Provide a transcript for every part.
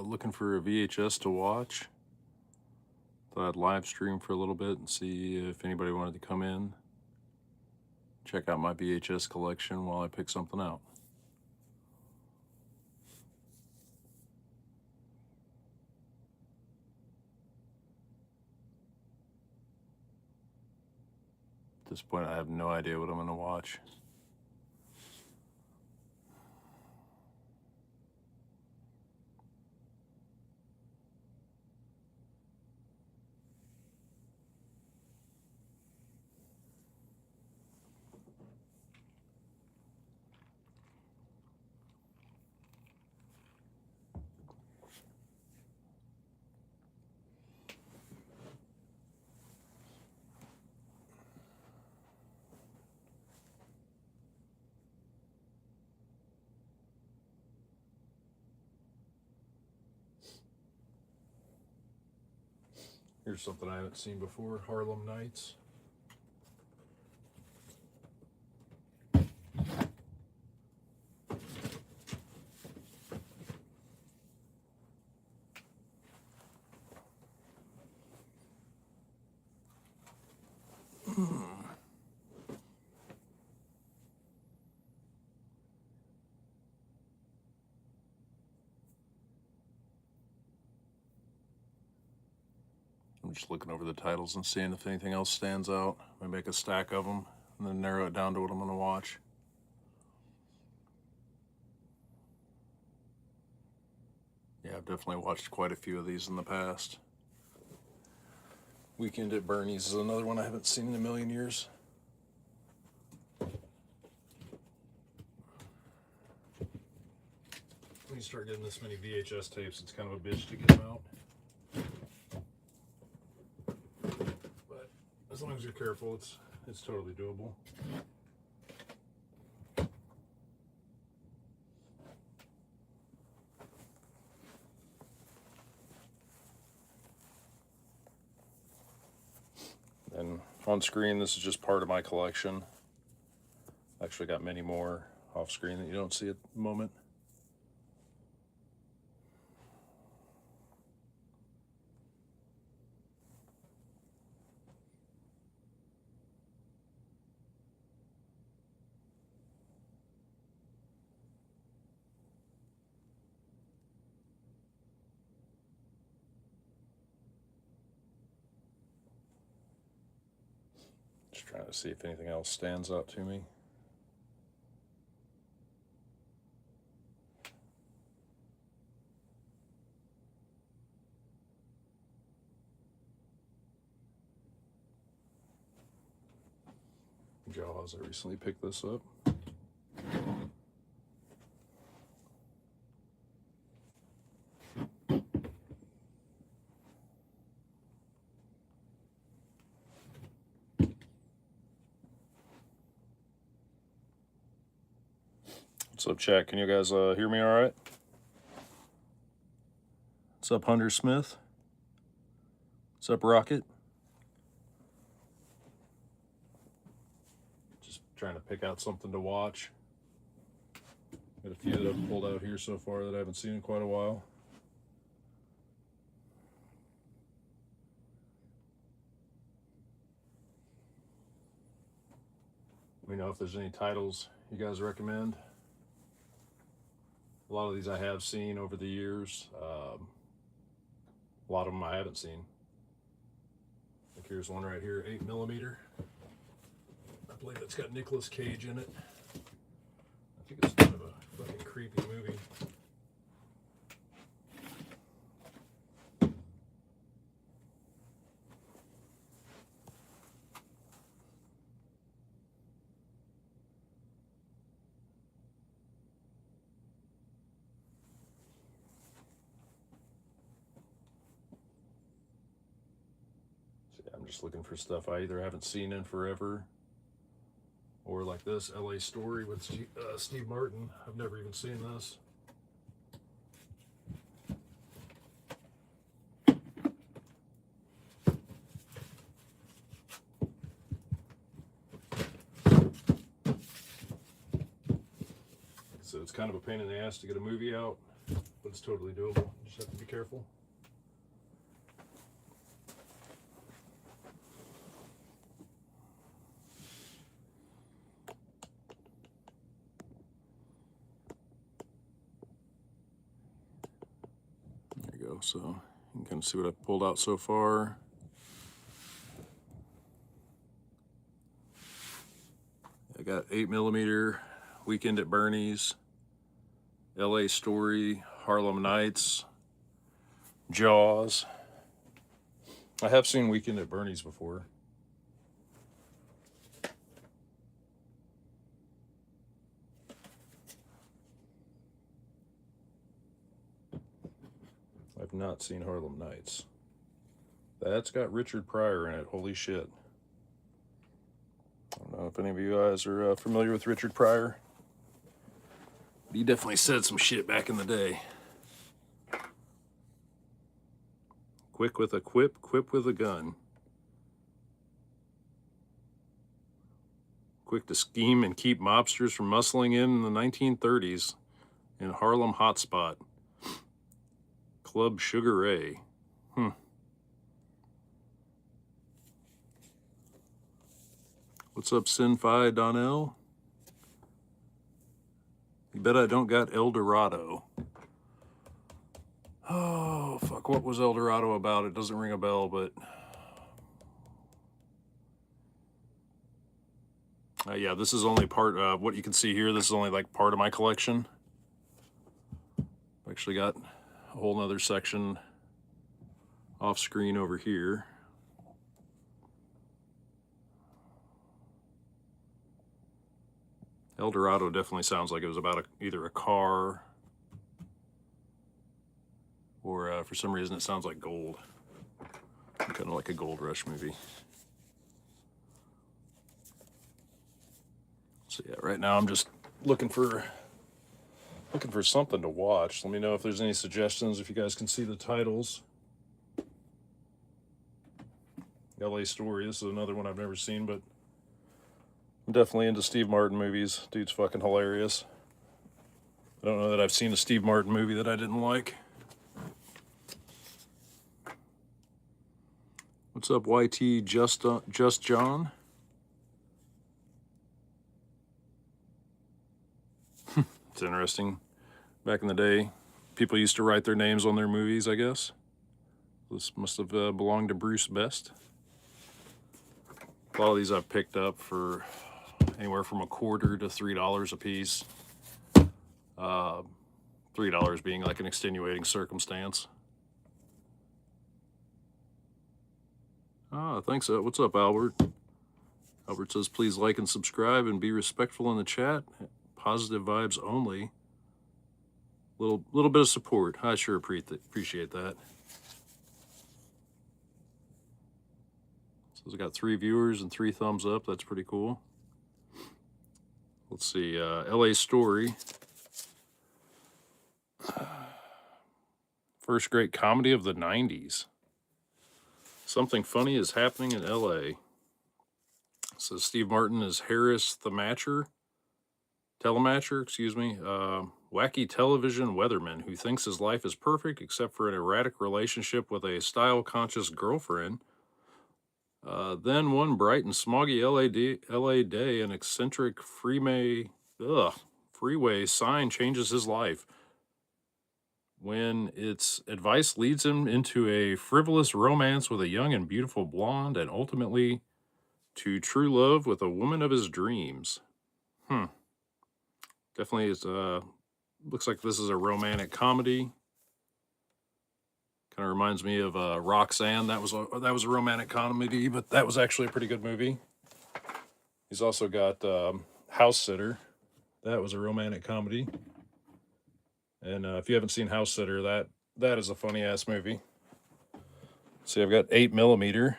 looking for a VHS to watch. Thought I'd live stream for a little bit and see if anybody wanted to come in, check out my VHS collection while I pick something out. At this point, I have no idea what I'm going to watch. Here's something I haven't seen before, Harlem Nights. I'm just looking over the titles and seeing if anything else stands out. I make a stack of them and then narrow it down to what I'm going to watch. Yeah, I've definitely watched quite a few of these in the past. Weekend at Bernie's is another one I haven't seen in a million years. When you start getting this many VHS tapes, it's kind of a bitch to get them out. But as long as you're careful, it's totally doable. And on screen, this is just part of my collection. Actually got many more off screen that you don't see at the moment. Just trying to see if anything else stands out to me. Jaws, I recently picked this up. What's up, chat? Can you guys hear me all right? What's up, Hunter Smith? What's up, Rocket? Just trying to pick out something to watch. Got a few that I've pulled out here so far that I haven't seen in quite a while. Let me know if there's any titles you guys recommend. A lot of these I have seen over the years. A lot of them I haven't seen. Like here's one right here, 8mm. I believe it's got Nicolas Cage in it. I think it's kind of a fucking creepy movie. I'm just looking for stuff I either haven't seen in forever, or like this LA Story with Steve Martin. I've never even seen this. So it's kind of a pain in the ass to get a movie out. but it's totally doable. Just have to be careful. There you go. So you can kind of see what I've pulled out so far. I got 8mm, Weekend at Bernie's, LA Story, Harlem Nights, Jaws. I have seen Weekend at Bernie's before. I've not seen Harlem Nights. That's got Richard Pryor in it. Holy shit. I don't know if any of you guys are familiar with Richard Pryor. He definitely said some shit back in the day. Quick with a quip, quip with a gun. Quick to scheme and keep mobsters from muscling in the 1930s in Harlem hotspot. Club Sugar Ray. What's up, Sinfi Donnell? You bet I don't got El Dorado. Oh, fuck, what was El Dorado about? It doesn't ring a bell, but... yeah, this is only part of what you can see here. This is only like part of my collection. I've actually got a whole nother section off screen over here. El Dorado definitely sounds like it was about either a car or for some reason it sounds like gold. Kind of like a gold rush movie. So yeah, right now I'm just looking for something to watch. Let me know if there's any suggestions, if you guys can see the titles. LA Story, this is another one I've never seen, but I'm definitely into Steve Martin movies. Dude's fucking hilarious. I don't know that I've seen a Steve Martin movie that I didn't like. What's up, YT Just John? It's interesting. Back in the day, people used to write their names on their movies, I guess. This must have belonged to Bruce Best. A lot of these I've picked up for anywhere from $1/4 to $3 a piece. $3 being like an extenuating circumstance. Thanks. What's up, Albert? Albert says, please like and subscribe and be respectful in the chat. Positive vibes only. Little bit of support. I sure appreciate that. So it's got 3 viewers and 3 thumbs up. That's pretty cool. Let's see. LA Story. First great comedy of the 90s. Something funny is happening in LA. So Steve Martin is Harris Telematcher, excuse me, wacky television weatherman who thinks his life is perfect except for an erratic relationship with a style-conscious girlfriend. Then one bright and smoggy LA day, an eccentric freeway sign changes his life when its advice leads him into a frivolous romance with a young and beautiful blonde and ultimately to true love with a woman of his dreams. Definitely is, looks like this is a romantic comedy. Kind of reminds me of Roxanne. That was a romantic comedy, but that was actually a pretty good movie. He's also got House Sitter. That was a romantic comedy. And if you haven't seen House Sitter, that is a funny ass movie. See, I've got 8mm,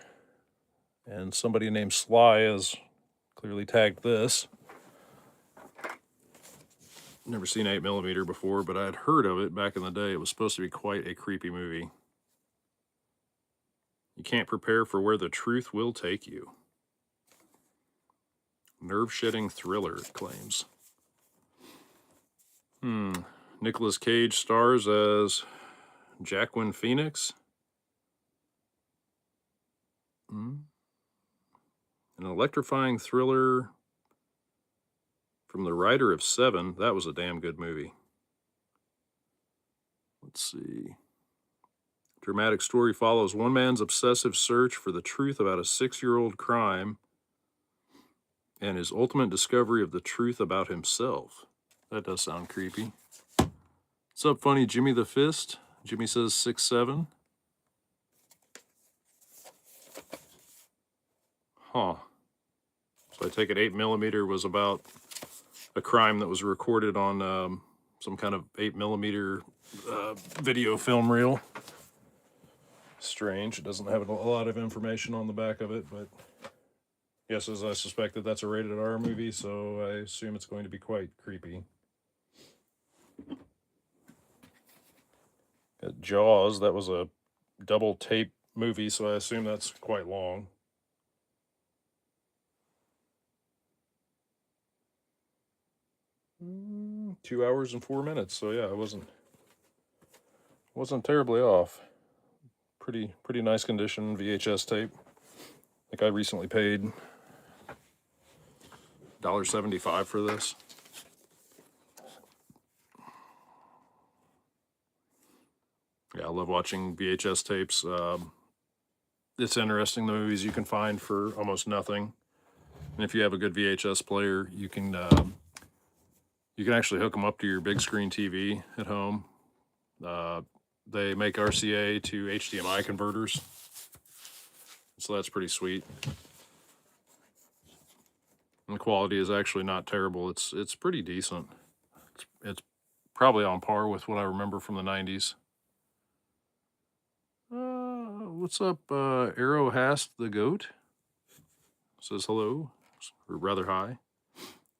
and somebody named Sly has clearly tagged this. Never seen 8mm before, but I'd heard of it back in the day. It was supposed to be quite a creepy movie. You can't prepare for where the truth will take you. Nerve-shedding thriller, it claims. Nicolas Cage stars as Jacqueline Phoenix. An electrifying thriller from the writer of Seven. That was a damn good movie. Let's see. Dramatic story follows one man's obsessive search for the truth about a 6-year-old crime and his ultimate discovery of the truth about himself. That does sound creepy. What's up, funny Jimmy the Fist? Jimmy says 6'7". Huh. So I take it 8mm was about a crime that was recorded on some kind of 8mm video film reel. Strange. It doesn't have a lot of information on the back of it, but yes, as I suspected, that's a rated R movie, so I assume it's going to be quite creepy. Got Jaws. That was a double tape movie, so I assume that's quite long. Mm, 2 hours and 4 minutes. So yeah, I wasn't terribly off. Pretty nice condition VHS tape. I think I recently paid $1.75 for this. Yeah, I love watching VHS tapes. It's interesting, the movies you can find for almost nothing. And if you have a good VHS player, you can actually hook them up to your big screen TV at home. They make RCA to HDMI converters, so that's pretty sweet. And the quality is actually not terrible. It's pretty decent. It's probably on par with what I remember from the 90s. What's up, Arrow Hast the Goat? Says hello, or rather hi.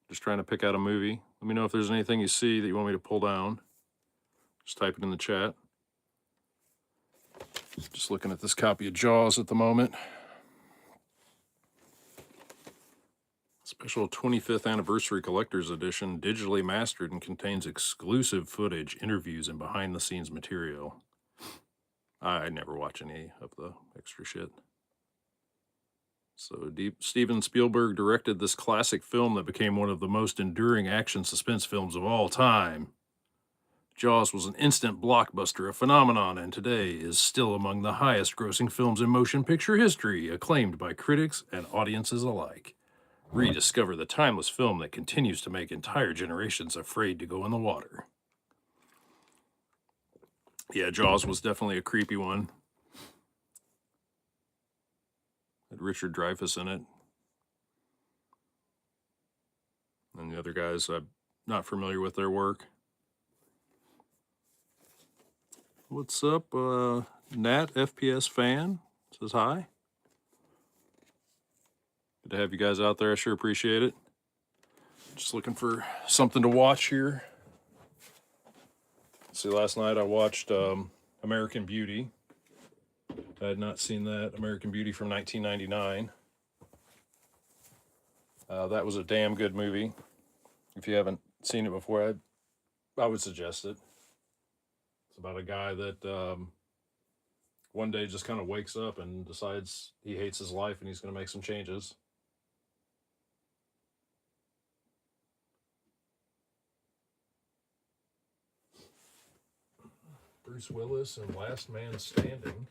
Just trying to pick out a movie. Let me know if there's anything you see that you want me to pull down. Just type it in the chat. Just looking at this copy of Jaws at the moment. Special 25th Anniversary Collector's Edition, digitally mastered and contains exclusive footage, interviews, and behind-the-scenes material. I never watch any of the extra shit. So Steven Spielberg directed this classic film that became one of the most enduring action suspense films of all time. Jaws was an instant blockbuster, a phenomenon, and today is still among the highest-grossing films in motion picture history, acclaimed by critics and audiences alike. Rediscover the timeless film that continues to make entire generations afraid to go in the water. Yeah, Jaws was definitely a creepy one. Had Richard Dreyfuss in it. And the other guys, I'm not familiar with their work. What's up, Nat, FPS fan? Says hi. Good to have you guys out there. I sure appreciate it. Just looking for something to watch here. See, last night I watched American Beauty. I had not seen that. American Beauty from 1999. That was a damn good movie. If you haven't seen it before, I would suggest it. It's about a guy that one day just kind of wakes up and decides he hates his life and he's going to make some changes. Bruce Willis and Last Man Standing.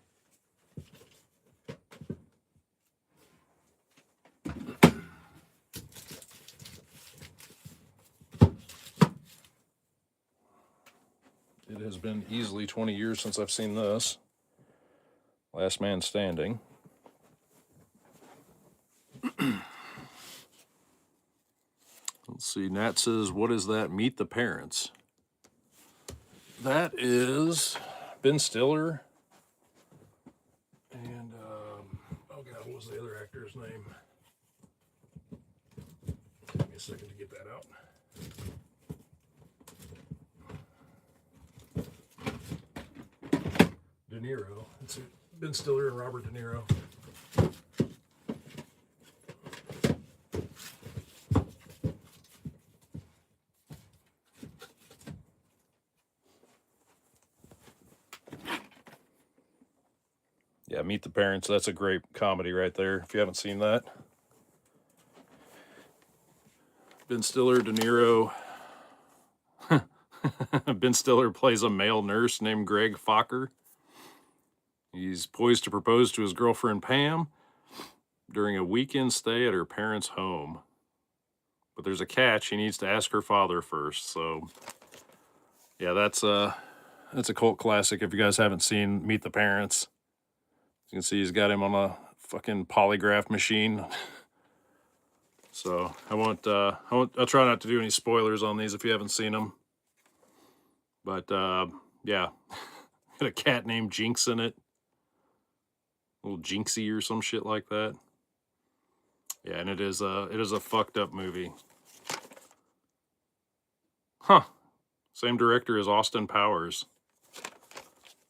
It has been easily 20 years since I've seen this. Last Man Standing. Let's see, Nat says, what is that? Meet the Parents. That is Ben Stiller. And, oh God, what was the other actor's name? Take me a second to get that out. De Niro. It's Ben Stiller and Robert De Niro. Yeah, Meet the Parents. That's a great comedy right there. If you haven't seen that, Ben Stiller, De Niro. Ben Stiller plays a male nurse named Greg Fokker. He's poised to propose to his girlfriend Pam during a weekend stay at her parents' home. But there's a catch. He needs to ask her father first. So, yeah, that's a cult classic. If you guys haven't seen Meet the Parents, you can see he's got him on a fucking polygraph machine. So I'll try not to do any spoilers on these if you haven't seen them. But yeah, got a cat named Jinx in it, little Jinxie or some shit like that. Yeah, and it is a fucked up movie. Huh. Same director as Austin Powers.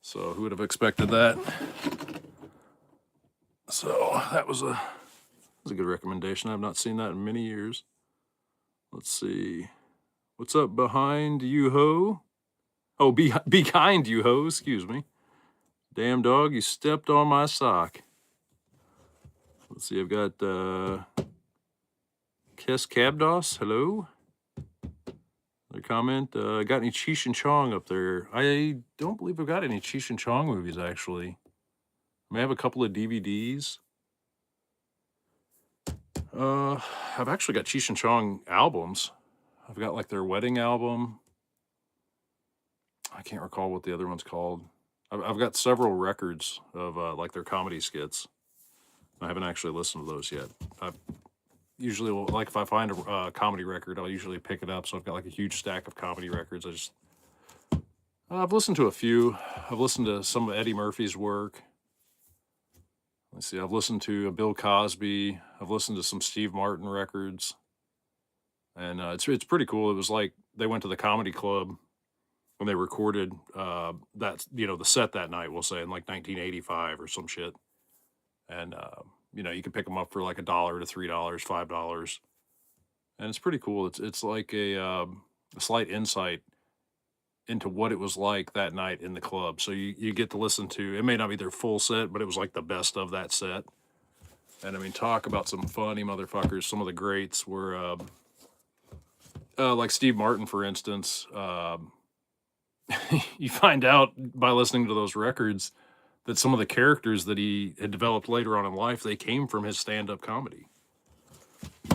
So who would have expected that? So that was a good recommendation. I've not seen that in many years. Let's see. What's up behind you, ho? Oh, be kind, you ho. Excuse me. Damn dog, you stepped on my sock. Let's see. I've got Kes Cabdos. Hello. Another comment. Got any Cheech and Chong up there? I don't believe I've got any Cheech and Chong movies actually. I may have a couple of DVDs. I've actually got Cheech and Chong albums. I've got like their wedding album. I can't recall what the other one's called. I've got several records of like their comedy skits. I haven't actually listened to those yet. I usually will, like if I find a comedy record, I'll usually pick it up. So I've got like a huge stack of comedy records. I've listened to a few. I've listened to some of Eddie Murphy's work. Let's see. I've listened to Bill Cosby. I've listened to some Steve Martin records, and it's pretty cool. It was like they went to the comedy club when they recorded that the set that night. We'll say in like 1985 or some shit, and you can pick them up for like $1 to $3, $5, and it's pretty cool. It's like a slight insight into what it was like that night in the club. So you get to listen to, it may not be their full set, but it was like the best of that set. And I mean, talk about some funny motherfuckers. Some of the greats were like Steve Martin, for instance. You find out by listening to those records that some of the characters that he had developed later on in life, they came from his stand-up comedy.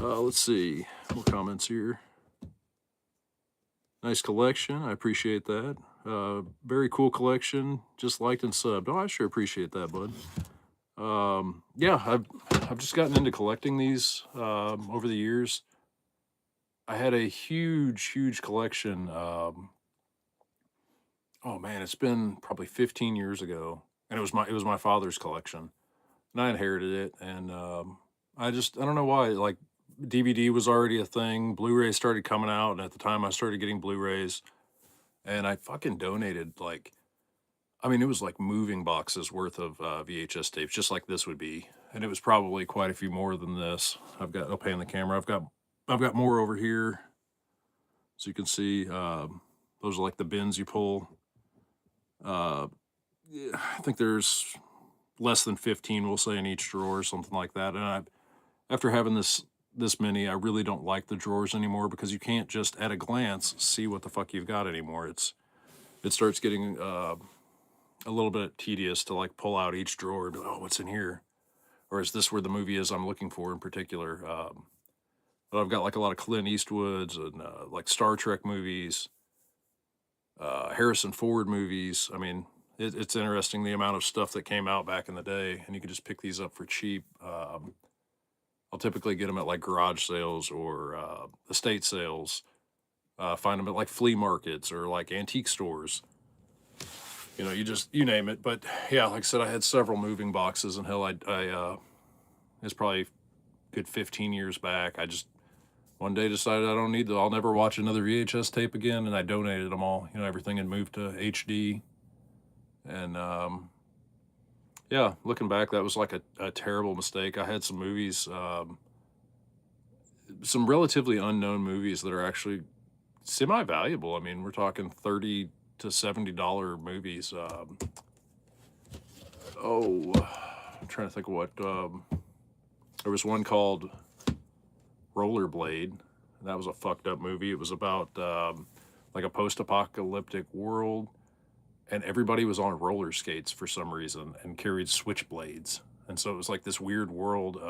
Let's see, more comments here. Nice collection. I appreciate that. Very cool collection. Just liked and subbed. Oh, I sure appreciate that, bud. Yeah, I've just gotten into collecting these over the years. I had a huge collection. Oh man, it's been probably 15 years ago, and it was my father's collection, and I inherited it. And I don't know why. Like DVD was already a thing. Blu-ray started coming out, and at the time I started getting Blu-rays, and I fucking donated like, I mean, it was like moving boxes worth of VHS tapes, just like this would be, and it was probably quite a few more than this. I'll pan the camera. I've got more over here, so you can see. Those are like the bins you pull. Yeah, I think there's less than 15, we'll say, in each drawer, something like that. And after having this many, I really don't like the drawers anymore because you can't just at a glance see what the fuck you've got anymore. It starts getting a little bit tedious to like pull out each drawer and be like, oh, what's in here? Or is this where the movie is I'm looking for in particular? But I've got like a lot of Clint Eastwood's and like Star Trek movies, Harrison Ford movies. I mean, it's interesting the amount of stuff that came out back in the day, and you can just pick these up for cheap. I'll typically get them at like garage sales or estate sales. Find them at like flea markets or like antique stores. You name it. But yeah, like I said, I had several moving boxes, and hell, it's probably a good 15 years back. I just one day decided I don't need I'll never watch another VHS tape again, and I donated them all. Everything had moved to HD, and yeah, looking back, that was like a terrible mistake. I had some movies, some relatively unknown movies that are actually semi-valuable. I mean, we're talking $30 to $70 movies. Oh, I'm trying to think of what. There was one called Rollerblade. That was a fucked up movie. It was about like a post-apocalyptic world, and everybody was on roller skates for some reason and carried switchblades. And so it was like this weird world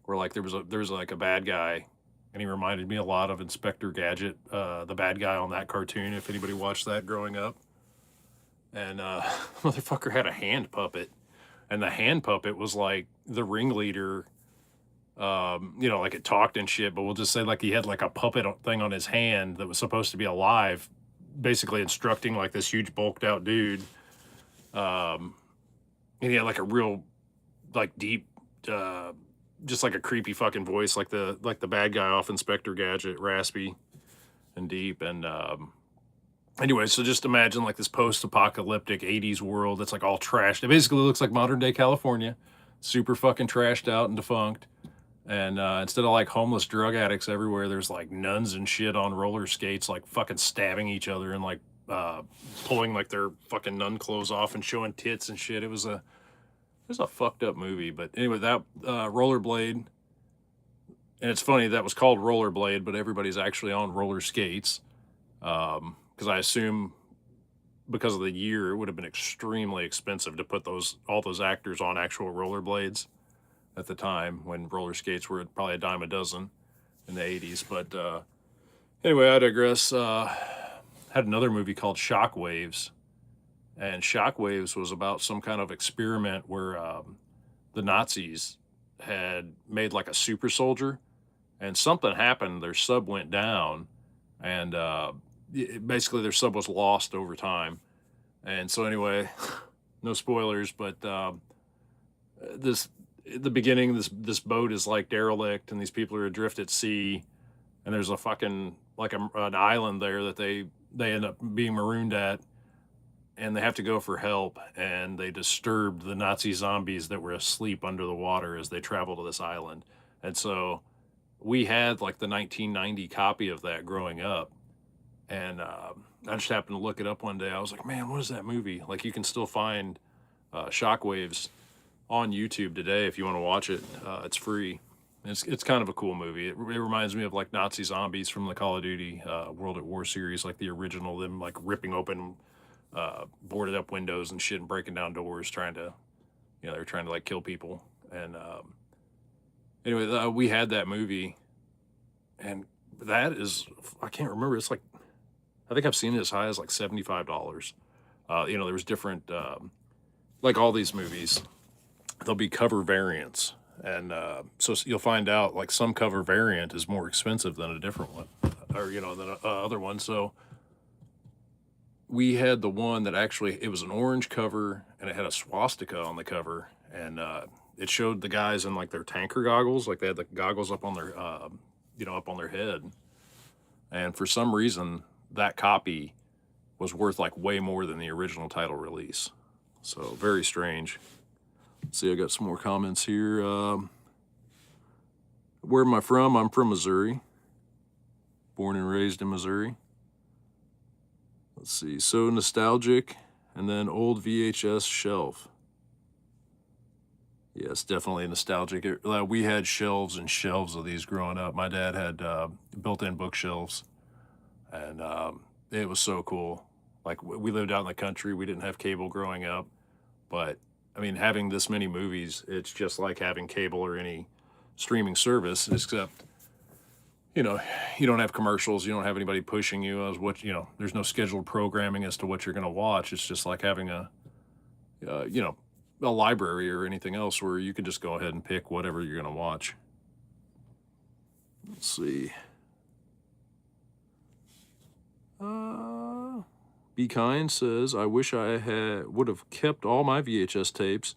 where like there was like a bad guy, and he reminded me a lot of Inspector Gadget, the bad guy on that cartoon. If anybody watched that growing up, and motherfucker had a hand puppet, and the hand puppet was like the ringleader. Like it talked and shit, but we'll just say like he had like a puppet thing on his hand that was supposed to be alive, basically instructing like this huge bulked out dude. And he had like a real like deep, just like a creepy fucking voice, like the bad guy off Inspector Gadget, raspy and deep. And anyway, so just imagine like this post-apocalyptic 80s world that's like all trashed. It basically looks like modern day California, super fucking trashed out and defunct. And instead of like homeless drug addicts everywhere, there's like nuns and shit on roller skates, like fucking stabbing each other and like pulling like their fucking nun clothes off and showing tits and shit. It was a fucked up movie. But anyway, that Rollerblade, and it's funny that was called Rollerblade, but everybody's actually on roller skates. Because I assume because of the year, it would have been extremely expensive to put all those actors on actual rollerblades at the time, when roller skates were probably a dime a dozen in the 80s. But anyway, I digress. Had another movie called Shockwaves, and Shockwaves was about some kind of experiment where the Nazis had made like a super soldier, and something happened. Their sub went down, and basically their sub was lost over time. And so anyway, no spoilers, but this at the beginning, this boat is like derelict, and these people are adrift at sea, and there's a fucking like an island there that they end up being marooned at, and they have to go for help, and they disturbed the Nazi zombies that were asleep under the water as they travel to this island. And so we had like the 1990 copy of that growing up, and I just happened to look it up one day. I was like, man, what is that movie? Like, you can still find Shockwaves on YouTube today if you want to watch it. It's free. It's kind of a cool movie. It reminds me of like Nazi zombies from the Call of Duty World at War series, like the original, them like ripping open boarded up windows and shit and breaking down doors, they're trying to like kill people. And anyway, we had that movie, and that is, I can't remember. It's like, I think I've seen it as high as like $75. There was different, like all these movies, there'll be cover variants. And so you'll find out like some cover variant is more expensive than a different one, or, than a other one. So we had the one that actually, it was an orange cover, and it had a swastika on the cover. And it showed the guys in like their tanker goggles, like they had the goggles up on their, up on their head. And for some reason, that copy was worth like way more than the original title release. So very strange. Let's see, I got some more comments here. Where am I from? I'm from Missouri. Born and raised in Missouri. Let's see, so nostalgic. And then old VHS shelf. Yes, definitely nostalgic. We had shelves and shelves of these growing up. My dad had built-in bookshelves, and it was so cool. Like, we lived out in the country. We didn't have cable growing up, but I mean, having this many movies, it's just like having cable or any streaming service, except, you don't have commercials. You don't have anybody pushing you as what, there's no scheduled programming as to what you're going to watch. It's just like having a library or anything else where you can just go ahead and pick whatever you're going to watch. Let's see. Be Kind says, I wish I would have kept all my VHS tapes.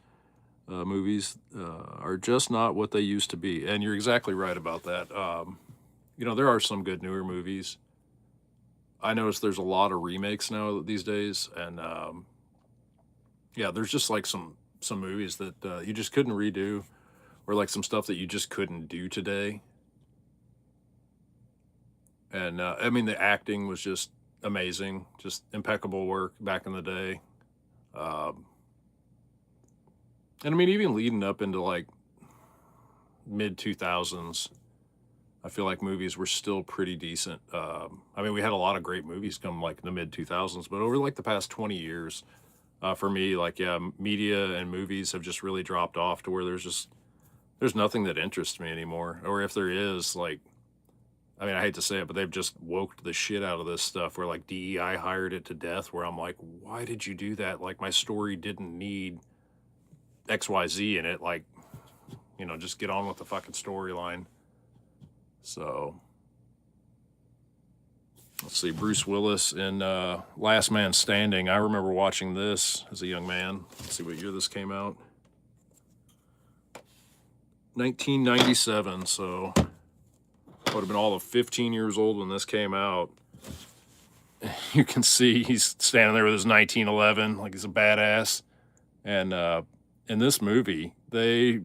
Movies are just not what they used to be. And you're exactly right about that. There are some good newer movies. I notice there's a lot of remakes now these days. And there's just like some movies that you just couldn't redo, or like some stuff that you just couldn't do today. And I mean, the acting was just amazing, just impeccable work back in the day. And I mean, even leading up into like mid 2000s, I feel like movies were still pretty decent. I mean, we had a lot of great movies come like in the mid 2000s, but over like the past 20 years, for me, like, yeah, media and movies have just really dropped off to where there's nothing that interests me anymore. Or if there is, like, I mean, I hate to say it, but they've just woked the shit out of this stuff where like DEI hired it to death, where I'm like, why did you do that? Like, my story didn't need XYZ in it. Like, just get on with the fucking storyline. So let's see, Bruce Willis in Last Man Standing. I remember watching this as a young man. Let's see what year this came out. 1997, so I would have been all of 15 years old when this came out. You can see he's standing there with his 1911, like he's a badass. And in this movie, they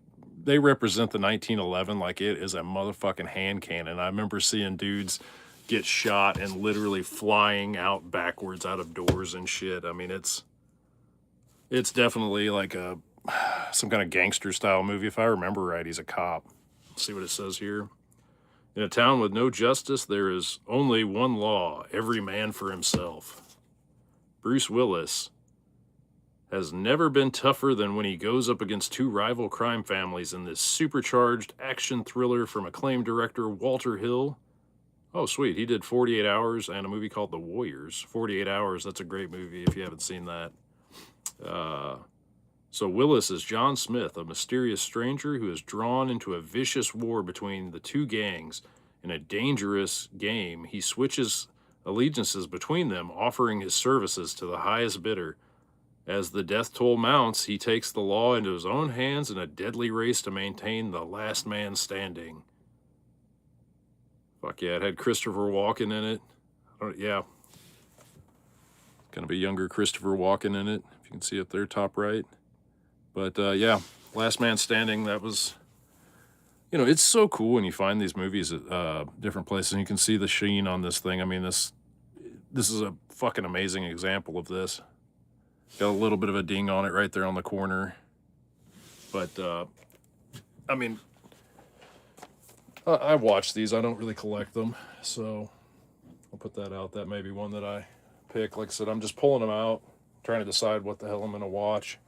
represent the 1911 like it is a motherfucking hand cannon. I remember seeing dudes get shot and literally flying out backwards out of doors and shit. I mean, it's definitely like some kind of gangster style movie. If I remember right, he's a cop. Let's see what it says here. In a town with no justice, there is only one law, every man for himself. Bruce Willis has never been tougher than when he goes up against two rival crime families in this supercharged action thriller from acclaimed director Walter Hill. Oh, sweet. He did 48 Hours and a movie called The Warriors. 48 Hours, that's a great movie if you haven't seen that. So Willis is John Smith, a mysterious stranger who is drawn into a vicious war between the two gangs. In a dangerous game, he switches allegiances between them, offering his services to the highest bidder. As the death toll mounts, he takes the law into his own hands in a deadly race to maintain the last man standing. Fuck yeah, it had Christopher Walken in it. Yeah. Kind of a younger Christopher Walken in it, if you can see it there, top right. But yeah, Last Man Standing, that was, it's so cool when you find these movies at different places and you can see the sheen on this thing. I mean, this is a fucking amazing example of this. Got a little bit of a ding on it right there on the corner. But, I mean, I watch these. I don't really collect them. So I'll put that out. That may be one that I pick. Like I said, I'm just pulling them out, trying to decide what the hell I'm going to watch.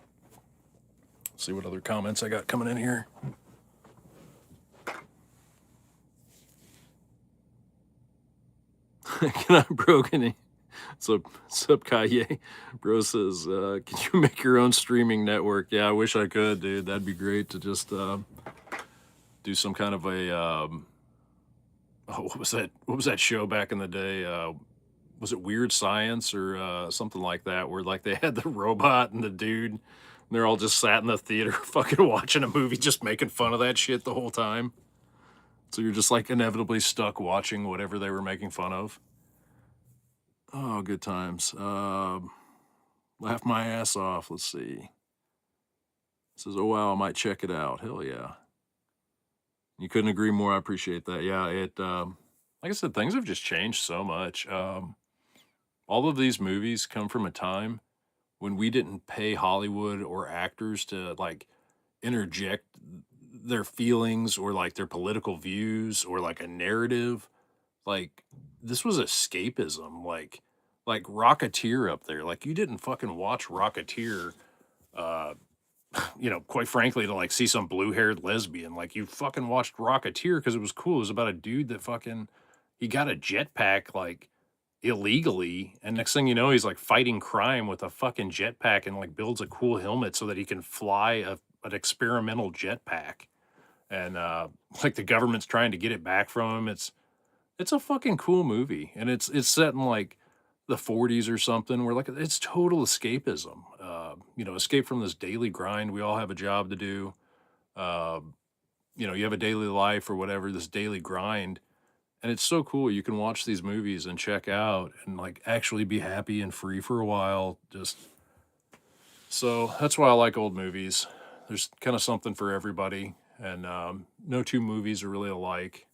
See what other comments I got coming in here. Can I, bro, sup Kanye? Bro says, can you make your own streaming network? Yeah, I wish I could, dude. That'd be great to just do some kind of a what was that show back in the day? Was it Weird Science or something like that, where like they had the robot and the dude, and they're all just sat in the theater fucking watching a movie, just making fun of that shit the whole time. So you're just like inevitably stuck watching whatever they were making fun of. Oh, good times. Laugh my ass off. Let's see. It says, oh wow, I might check it out. Hell yeah. You couldn't agree more. I appreciate that. Yeah, like I said, things have just changed so much. All of these movies come from a time when we didn't pay Hollywood or actors to like interject their feelings or like their political views or like a narrative. Like, this was escapism. Like Rocketeer up there. Like, you didn't fucking watch Rocketeer, uh, quite frankly, to like see some blue-haired lesbian. Like, you fucking watched Rocketeer because it was cool. It was about a dude that fucking, he got a jetpack like illegally, and next thing you know, he's like fighting crime with a fucking jetpack and like builds a cool helmet so that he can fly an experimental jetpack. And like the government's trying to get it back from him. It's a fucking cool movie, and it's set in like the 40s or something, where like it's total escapism. Escape from this daily grind. We all have a job to do. Uh, you have a daily life or whatever, this daily grind, and it's so cool. You can watch these movies and check out and like actually be happy and free for a while. So that's why I like old movies. There's kind of something for everybody, and no two movies are really alike.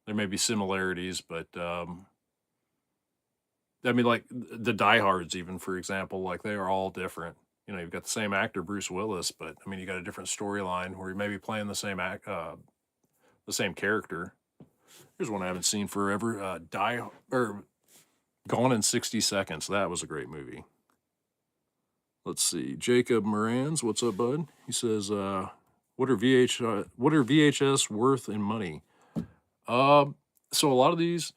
There may be similarities, but I mean, like the diehards, even for example, like they are all different. you know, you've got the same actor, Bruce Willis, but I mean, you got a different storyline where you may be playing the the same character. Here's one I haven't seen forever. Gone in 60 Seconds. That was a great movie. Let's see. Jacob Morans, what's up, bud? He says, what are VHS worth in money? So a lot of these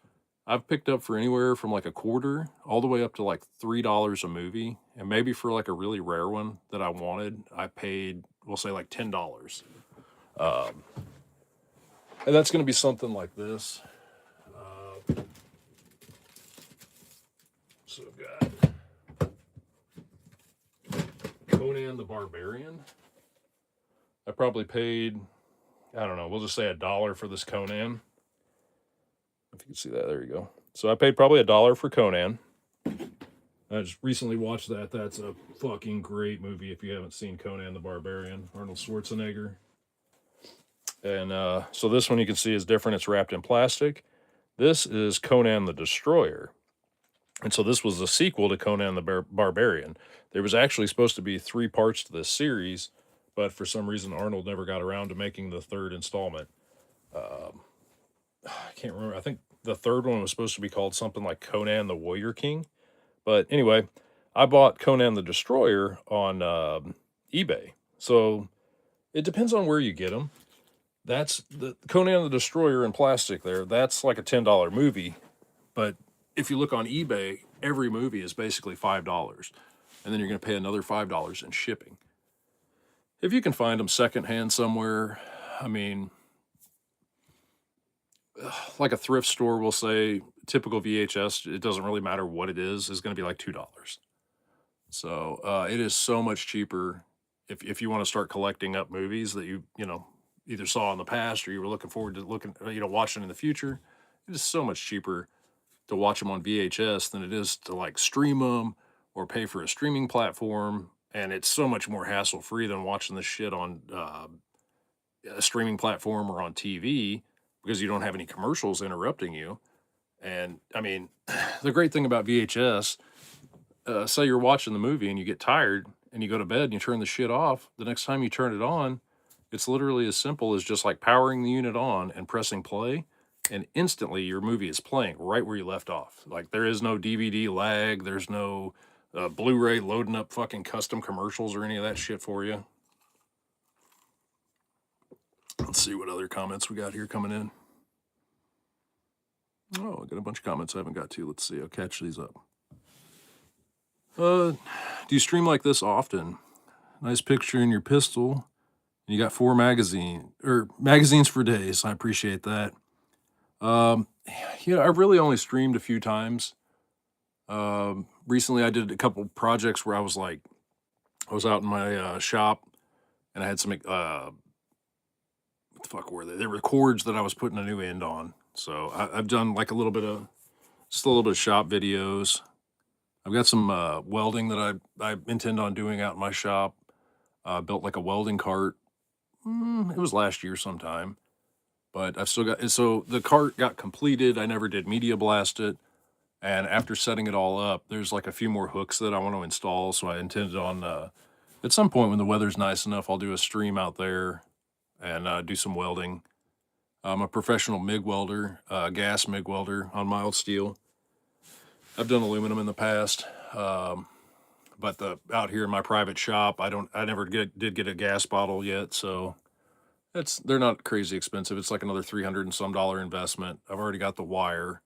I've picked up for anywhere from like a quarter all the way up to like $3 a movie. And maybe for like a really rare one that I wanted, I paid, we'll say like $10. Um, and that's going to be something like this. So I've got Conan the Barbarian. I probably paid, I don't know, we'll just say $1 for this Conan. If you can see that, there you go. So I paid probably $1 for Conan. I just recently watched that. That's a fucking great movie if you haven't seen Conan the Barbarian, Arnold Schwarzenegger. And so this one you can see is different. It's wrapped in plastic. This is Conan the Destroyer. And so this was a sequel to Conan the Barbarian. There was actually supposed to be 3 parts to this series, but for some reason Arnold never got around to making the 3rd installment. I can't remember. I think the 3rd one was supposed to be called something like Conan the Warrior King. But anyway, I bought Conan the Destroyer on eBay. So it depends on where you get them. That's the Conan the Destroyer in plastic there. That's like a $10 movie. But if you look on eBay, every movie is basically $5. And then you're going to pay another $5 in shipping. If you can find them secondhand somewhere, I mean, like a thrift store will say, typical VHS, it doesn't really matter what it is going to be like $2. So it is so much cheaper if you want to start collecting up movies that you know, either saw in the past or you were looking forward to watching in the future. It is so much cheaper to watch them on VHS than it is to like stream them or pay for a streaming platform. And it's so much more hassle free than watching this shit on a streaming platform or on TV because you don't have any commercials interrupting you. And I mean, the great thing about VHS, say you're watching the movie and you get tired and you go to bed and you turn the shit off. The next time you turn it on, it's literally as simple as just like powering the unit on and pressing play. And instantly your movie is playing right where you left off. Like there is no DVD lag. There's no Blu-ray loading up fucking custom commercials or any of that shit for you. Let's see what other comments we got here coming in. Oh, I got a bunch of comments I haven't got to. Let's see. I'll catch these up. Do you stream like this often? Nice picture in your pistol. You got 4 magazines for days. I appreciate that. I've really only streamed a few times. Recently I did a couple projects where I was out in my shop and I had some, what the fuck were they? They were cords that I was putting a new end on. So I've done like a little bit of shop videos. I've got some welding that I intend on doing out in my shop. Built like a welding cart. It was last year sometime, but I've still got it. So the cart got completed. I never did media blast it. And after setting it all up, there's like a few more hooks that I want to install. So I intended on, at some point when the weather's nice enough, I'll do a stream out there and do some welding. I'm a professional MIG welder, gas MIG welder on mild steel. I've done aluminum in the past, but out here in my private shop, I never did get a gas bottle yet, so they're not crazy expensive. It's like another $300 and some investment. I've already got the wire,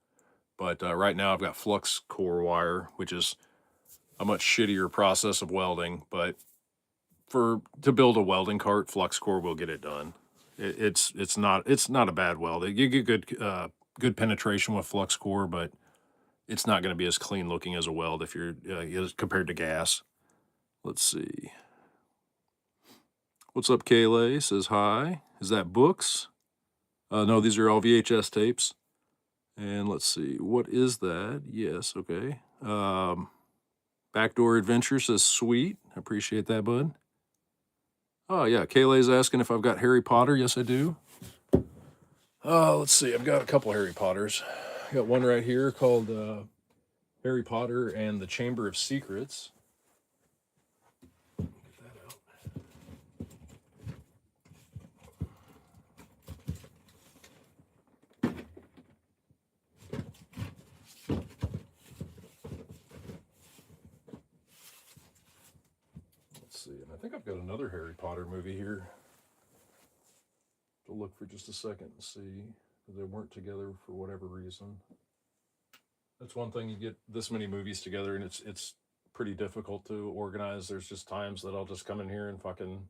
but right now I've got flux core wire, which is a much shittier process of welding. But to build a welding cart, flux core will get it done. It's not a bad weld. You get good penetration with flux core, but it's not going to be as clean looking as a weld if you're compared to gas. Let's see. What's up, Kayla? Says hi. Is that books? No, these are all VHS tapes. And let's see. What is that? Yes, okay. Backdoor Adventure says sweet. I appreciate that, bud. Oh, yeah. Kayla's asking if I've got Harry Potter. Yes, I do. Let's see. I've got a couple Harry Potters. I got one right here called Harry Potter and the Chamber of Secrets. see, and I think I've got another Harry Potter movie here to look for just a second and see. They weren't together for whatever reason. That's one thing, you get this many movies together and it's pretty difficult to organize. There's just times that I'll just come in here and fucking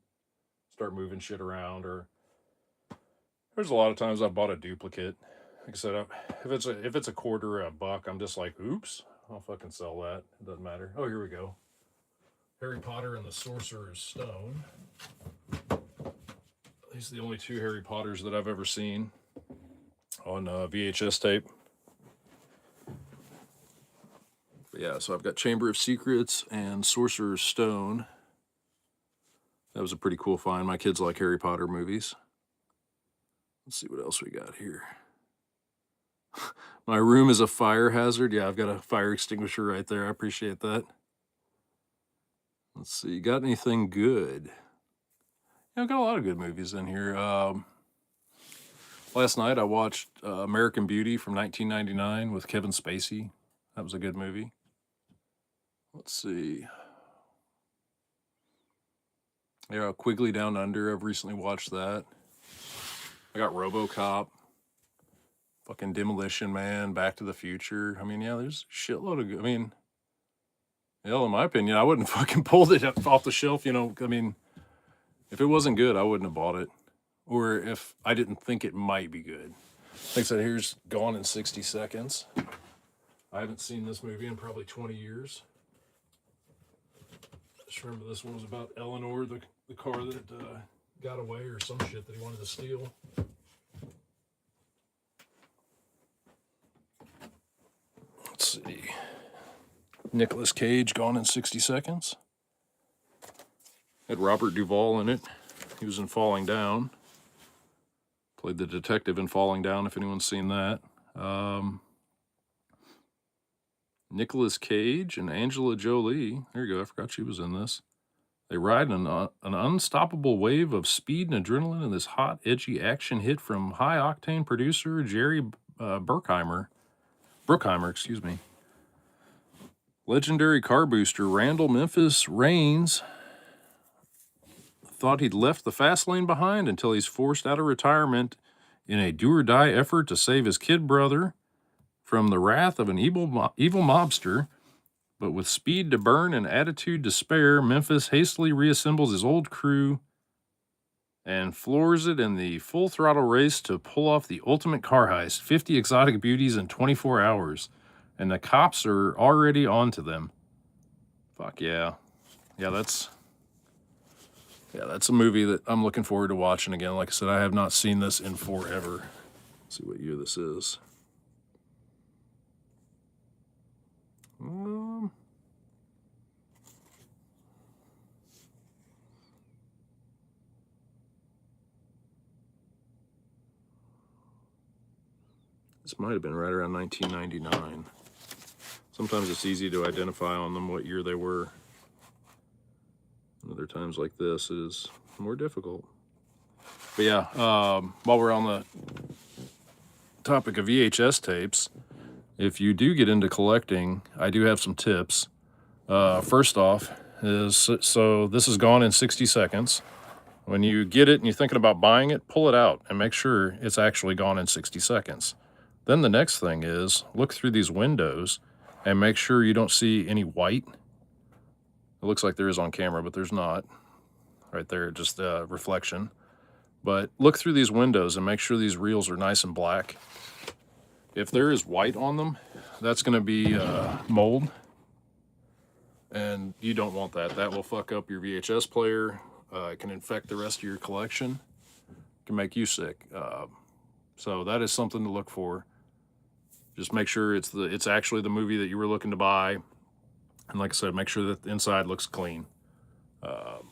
start moving shit around, or there's a lot of times I've bought a duplicate. Like I said, if it's a quarter or a buck, I'm just like, oops, I'll fucking sell that. It doesn't matter. Oh, here we go. Harry Potter and the Sorcerer's Stone. These are the only two Harry Potters that I've ever seen on VHS tape. But yeah, so I've got Chamber of Secrets and Sorcerer's Stone. That was a pretty cool find. My kids like Harry Potter movies. Let's see what else we got here. My room is a fire hazard. Yeah, I've got a fire extinguisher right there. I appreciate that. Let's see, got anything good? Yeah, I've got a lot of good movies in here. Last night I watched American Beauty from 1999 with Kevin Spacey. That was a good movie. Let's see. Yeah, Quigley Down Under. I've recently watched that. I got RoboCop. Fucking Demolition Man. Back to the Future. I mean, yeah, there's a shitload of good. I mean, hell, in my opinion, I wouldn't fucking pulled it off the shelf, you know. I mean, if it wasn't good, I wouldn't have bought it. Or if I didn't think it might be good. Like I said, here's Gone in 60 Seconds. I haven't seen this movie in probably 20 years. I just remember this one was about Eleanor, the car that got away or some shit that he wanted to steal. Let's see. Nicolas Cage, Gone in 60 Seconds. Had Robert Duvall in it. He was in Falling Down. Played the detective in Falling Down, if anyone's seen that. Nicolas Cage and Angela Jolie. There you go. I forgot she was in this. They ride an unstoppable wave of speed and adrenaline in this hot, edgy action hit from high-octane producer Jerry Bruckheimer, excuse me. Legendary car booster Randall Memphis Reigns thought he'd left the fast lane behind until he's forced out of retirement in a do-or-die effort to save his kid brother from the wrath of an evil mobster. But with speed to burn and attitude to spare, Memphis hastily reassembles his old crew and floors it in the full-throttle race to pull off the ultimate car heist, 50 exotic beauties in 24 hours. And the cops are already on to them. Fuck yeah. Yeah, that's a movie that I'm looking forward to watching again. Like I said, I have not seen this in forever. Let's see what year this is. This might have been right around 1999. Sometimes it's easy to identify on them what year they were. Other times like this is more difficult. But yeah, while we're on the topic of VHS tapes, if you do get into collecting, I do have some tips. First off is, so this is Gone in 60 Seconds. When you get it and you're thinking about buying it, pull it out and make sure it's actually gone in 60 seconds. Then the next thing is look through these windows and make sure you don't see any white. It looks like there is on camera, but there's not. Right there, just reflection. But look through these windows and make sure these reels are nice and black. If there is white on them, that's going to be mold. And you don't want that. That will fuck up your VHS player. It can infect the rest of your collection. It can make you sick. So that is something to look for. Just make sure it's actually the movie that you were looking to buy. And like I said, make sure that the inside looks clean. But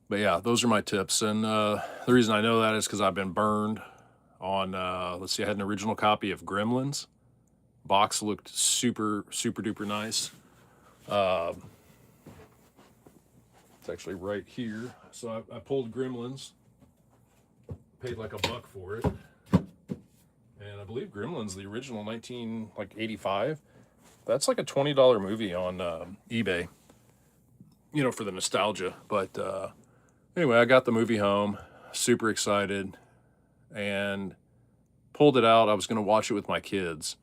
yeah, those are my tips. And the reason I know that is because I've been burned on, let's see, I had an original copy of Gremlins. Box looked super, super duper nice. It's actually right here. So I pulled Gremlins, paid like $1 for it. And I believe Gremlins, the original 1985, that's like a $20 movie on eBay. you know, for the nostalgia. But anyway, I got the movie home, super excited, and pulled it out. I was going to watch it with my kids.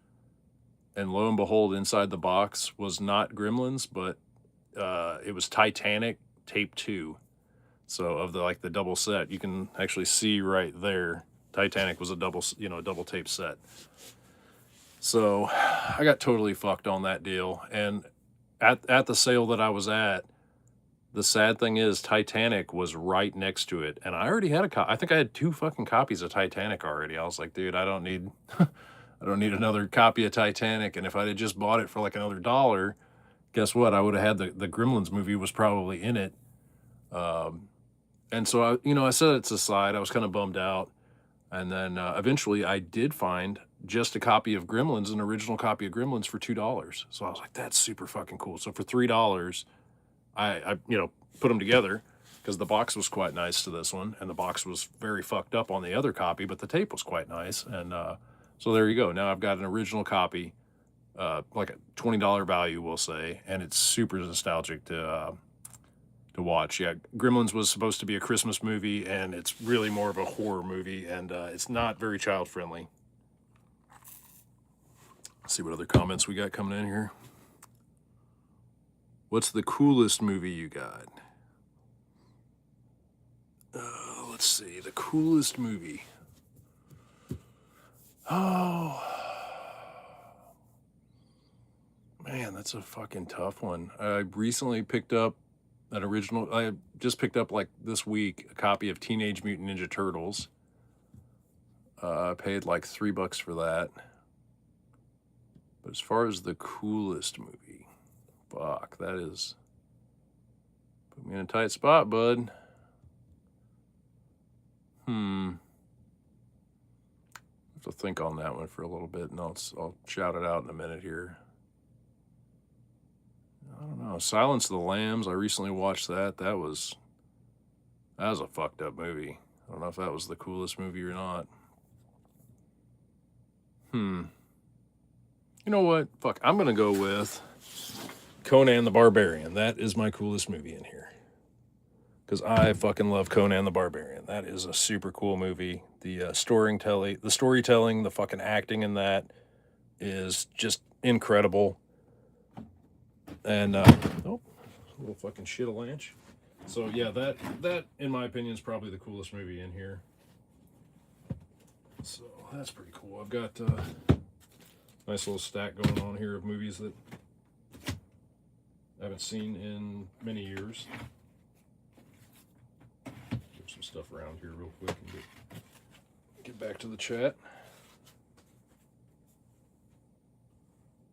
And lo and behold, inside the box was not Gremlins, but it was Titanic Tape 2. So of the like the double set, you can actually see right there, Titanic was a double, you know, a double tape set. So I got totally fucked on that deal. And at the sale that I was at, the sad thing is Titanic was right next to it. And I already had a copy. I think I had 2 fucking copies of Titanic already. I was like, dude, I don't need I don't need another copy of Titanic. And if I'd have just bought it for like another $1, guess what? I would have had the Gremlins movie was probably in it. And so I, you know, I set it aside. I was kind of bummed out. And then eventually I did find just a copy of Gremlins, an original copy of Gremlins for $2. So I was like, that's super fucking cool. So for $3, I you know, put them together because the box was quite nice to this one. And the box was very fucked up on the other copy, but the tape was quite nice. And so there you go. Now I've got an original copy, like a $20 value, we'll say. And it's super nostalgic to watch. Yeah, Gremlins was supposed to be a Christmas movie, and it's really more of a horror movie, and it's not very child friendly. Let's see what other comments we got coming in here. What's the coolest movie you got? Let's see, the coolest movie. Oh, man, that's a fucking tough one. I recently picked up I just picked up like this week a copy of Teenage Mutant Ninja Turtles. I paid like $3 for that. But as far as the coolest movie, fuck, that is put me in a tight spot, bud. I have to think on that one for a little bit, and I'll shout it out in a minute here. I don't know. Silence of the Lambs. I recently watched that. That was a fucked up movie. I don't know if that was the coolest movie or not. You know what? Fuck. I'm gonna go with Conan the Barbarian. That is my coolest movie in here. Because I fucking love Conan the Barbarian. That is a super cool movie. The storytelling, the fucking acting in that is just incredible. And oh, a little fucking shit avalanche. So yeah, that in my opinion is probably the coolest movie in here. So that's pretty cool. I've got a nice little stack going on here of movies that I haven't seen in many years. Move some stuff around here real quick and get back to the chat.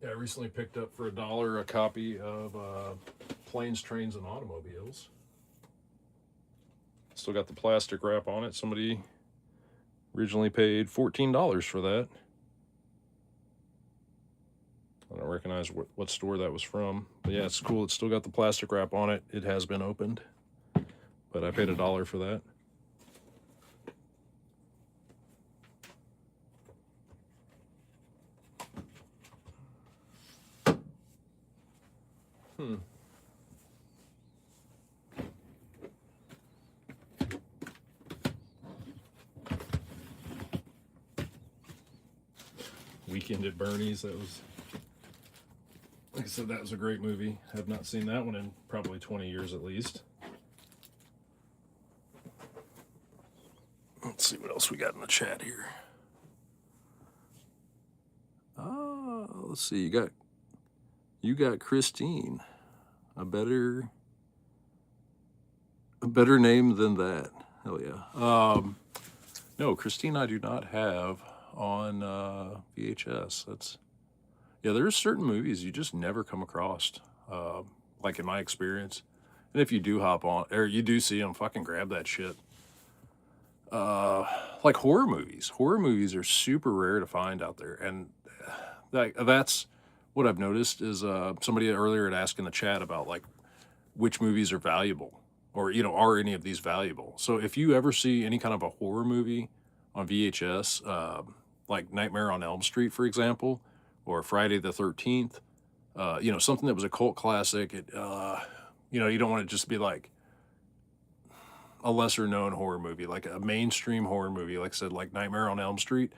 Yeah, I recently picked up for $1 a copy of Planes, Trains, and Automobiles. Still got the plastic wrap on it. Somebody originally paid $14 for that. I don't recognize what store that was from. But yeah, it's cool. It's still got the plastic wrap on it. It has been opened. But I paid $1 for that. Weekend at Bernie's. That was, like I said, that was a great movie. Have not seen that one in probably 20 years at least. Let's see what else we got in the chat here. Let's see. You got Christine. A better name than that. Hell yeah. No, Christine, I do not have on VHS. There's certain movies you just never come across, like in my experience. And if you do hop on, or you do see them, fucking grab that shit. Like horror movies. Horror movies are super rare to find out there. And that's what I've noticed is somebody earlier had asked in the chat about like which movies are valuable, or, you know, are any of these valuable? So if you ever see any kind of a horror movie on VHS, like Nightmare on Elm Street, for example, or Friday the 13th, you know, something that was a cult classic, You know, you don't want to just be like a lesser known horror movie, like a mainstream horror movie, like I said, like Nightmare on Elm Street.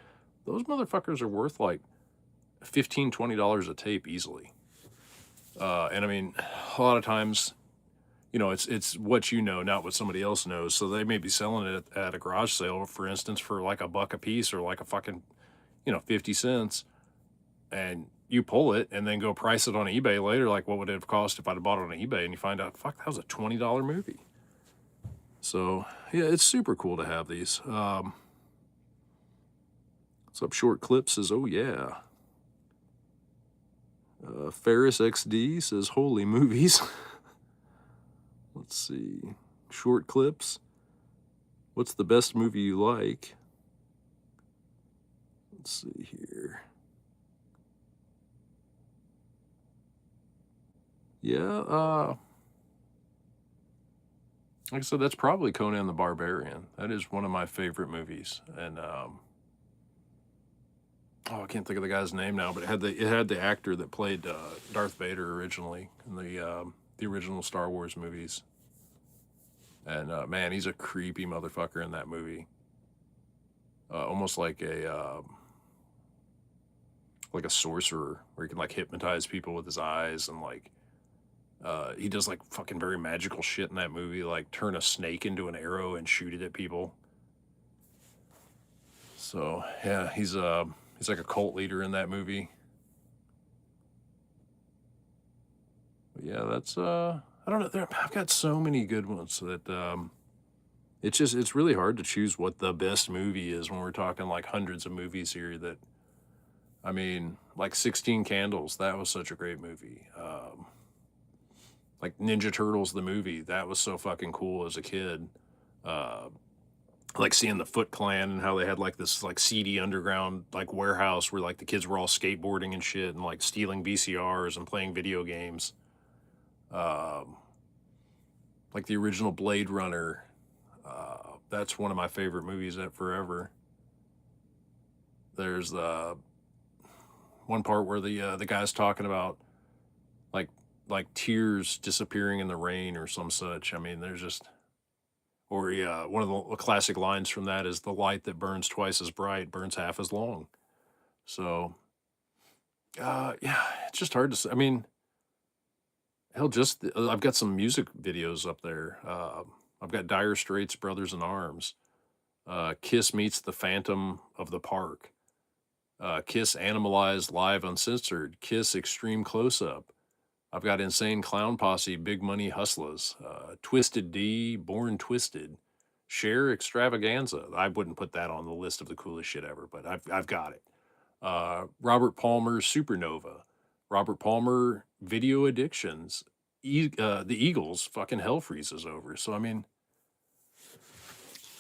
Those motherfuckers are worth like $15, $20 a tape easily. And I mean, a lot of times, you know, it's what you know, not what somebody else knows. So they may be selling it at a garage sale, for instance, for like a buck a piece or like a fucking, 50 cents. And you pull it and then go price it on eBay later. Like, what would it have cost if I'd have bought it on eBay? And you find out, fuck, that was a $20 movie. So yeah, it's super cool to have these. What's up, Short Clip says, oh yeah. Ferris XD says, holy movies. Let's see. Short Clips. What's the best movie you like? Let's see here. Yeah, like I said, that's probably Conan the Barbarian. That is one of my favorite movies. And oh, I can't think of the guy's name now, but it had the actor that played Darth Vader originally in the original Star Wars movies. And man, he's a creepy motherfucker in that movie. Almost like a sorcerer, where he can like hypnotize people with his eyes, and like he does like fucking very magical shit in that movie, like turn a snake into an arrow and shoot it at people. So yeah, he's like a cult leader in that movie. But yeah, that's I don't know. I've got so many good ones that it's really hard to choose what the best movie is when we're talking like hundreds of movies here. That I mean, like 16 Candles, that was such a great movie. Like Ninja Turtles, the movie, that was so fucking cool as a kid. Uh, like seeing the Foot Clan and how they had like this like seedy underground like warehouse where like the kids were all skateboarding and shit and like stealing VCRs and playing video games. Um, like the original Blade Runner. That's one of my favorite movies at forever. There's the one part where the guy's talking about like like tears disappearing in the rain or some such. I mean, there's just or yeah, one of the classic lines from that is the light that burns twice as bright burns half as long. So yeah, it's just hard to say. I mean, hell, just I've got some music videos up there. I've got Dire Straits, Brothers in Arms. Kiss meets the Phantom of the Park. Kiss Animalized Live Uncensored. Kiss Extreme Close Up. I've got Insane Clown Posse, Big Money Hustlers, Twisted D, Born Twisted, Cher Extravaganza. I wouldn't put that on the list of the coolest shit ever, but I've got it. Robert Palmer's Supernova, Robert Palmer Video Addictions, the Eagles fucking Hell Freezes Over. So I mean,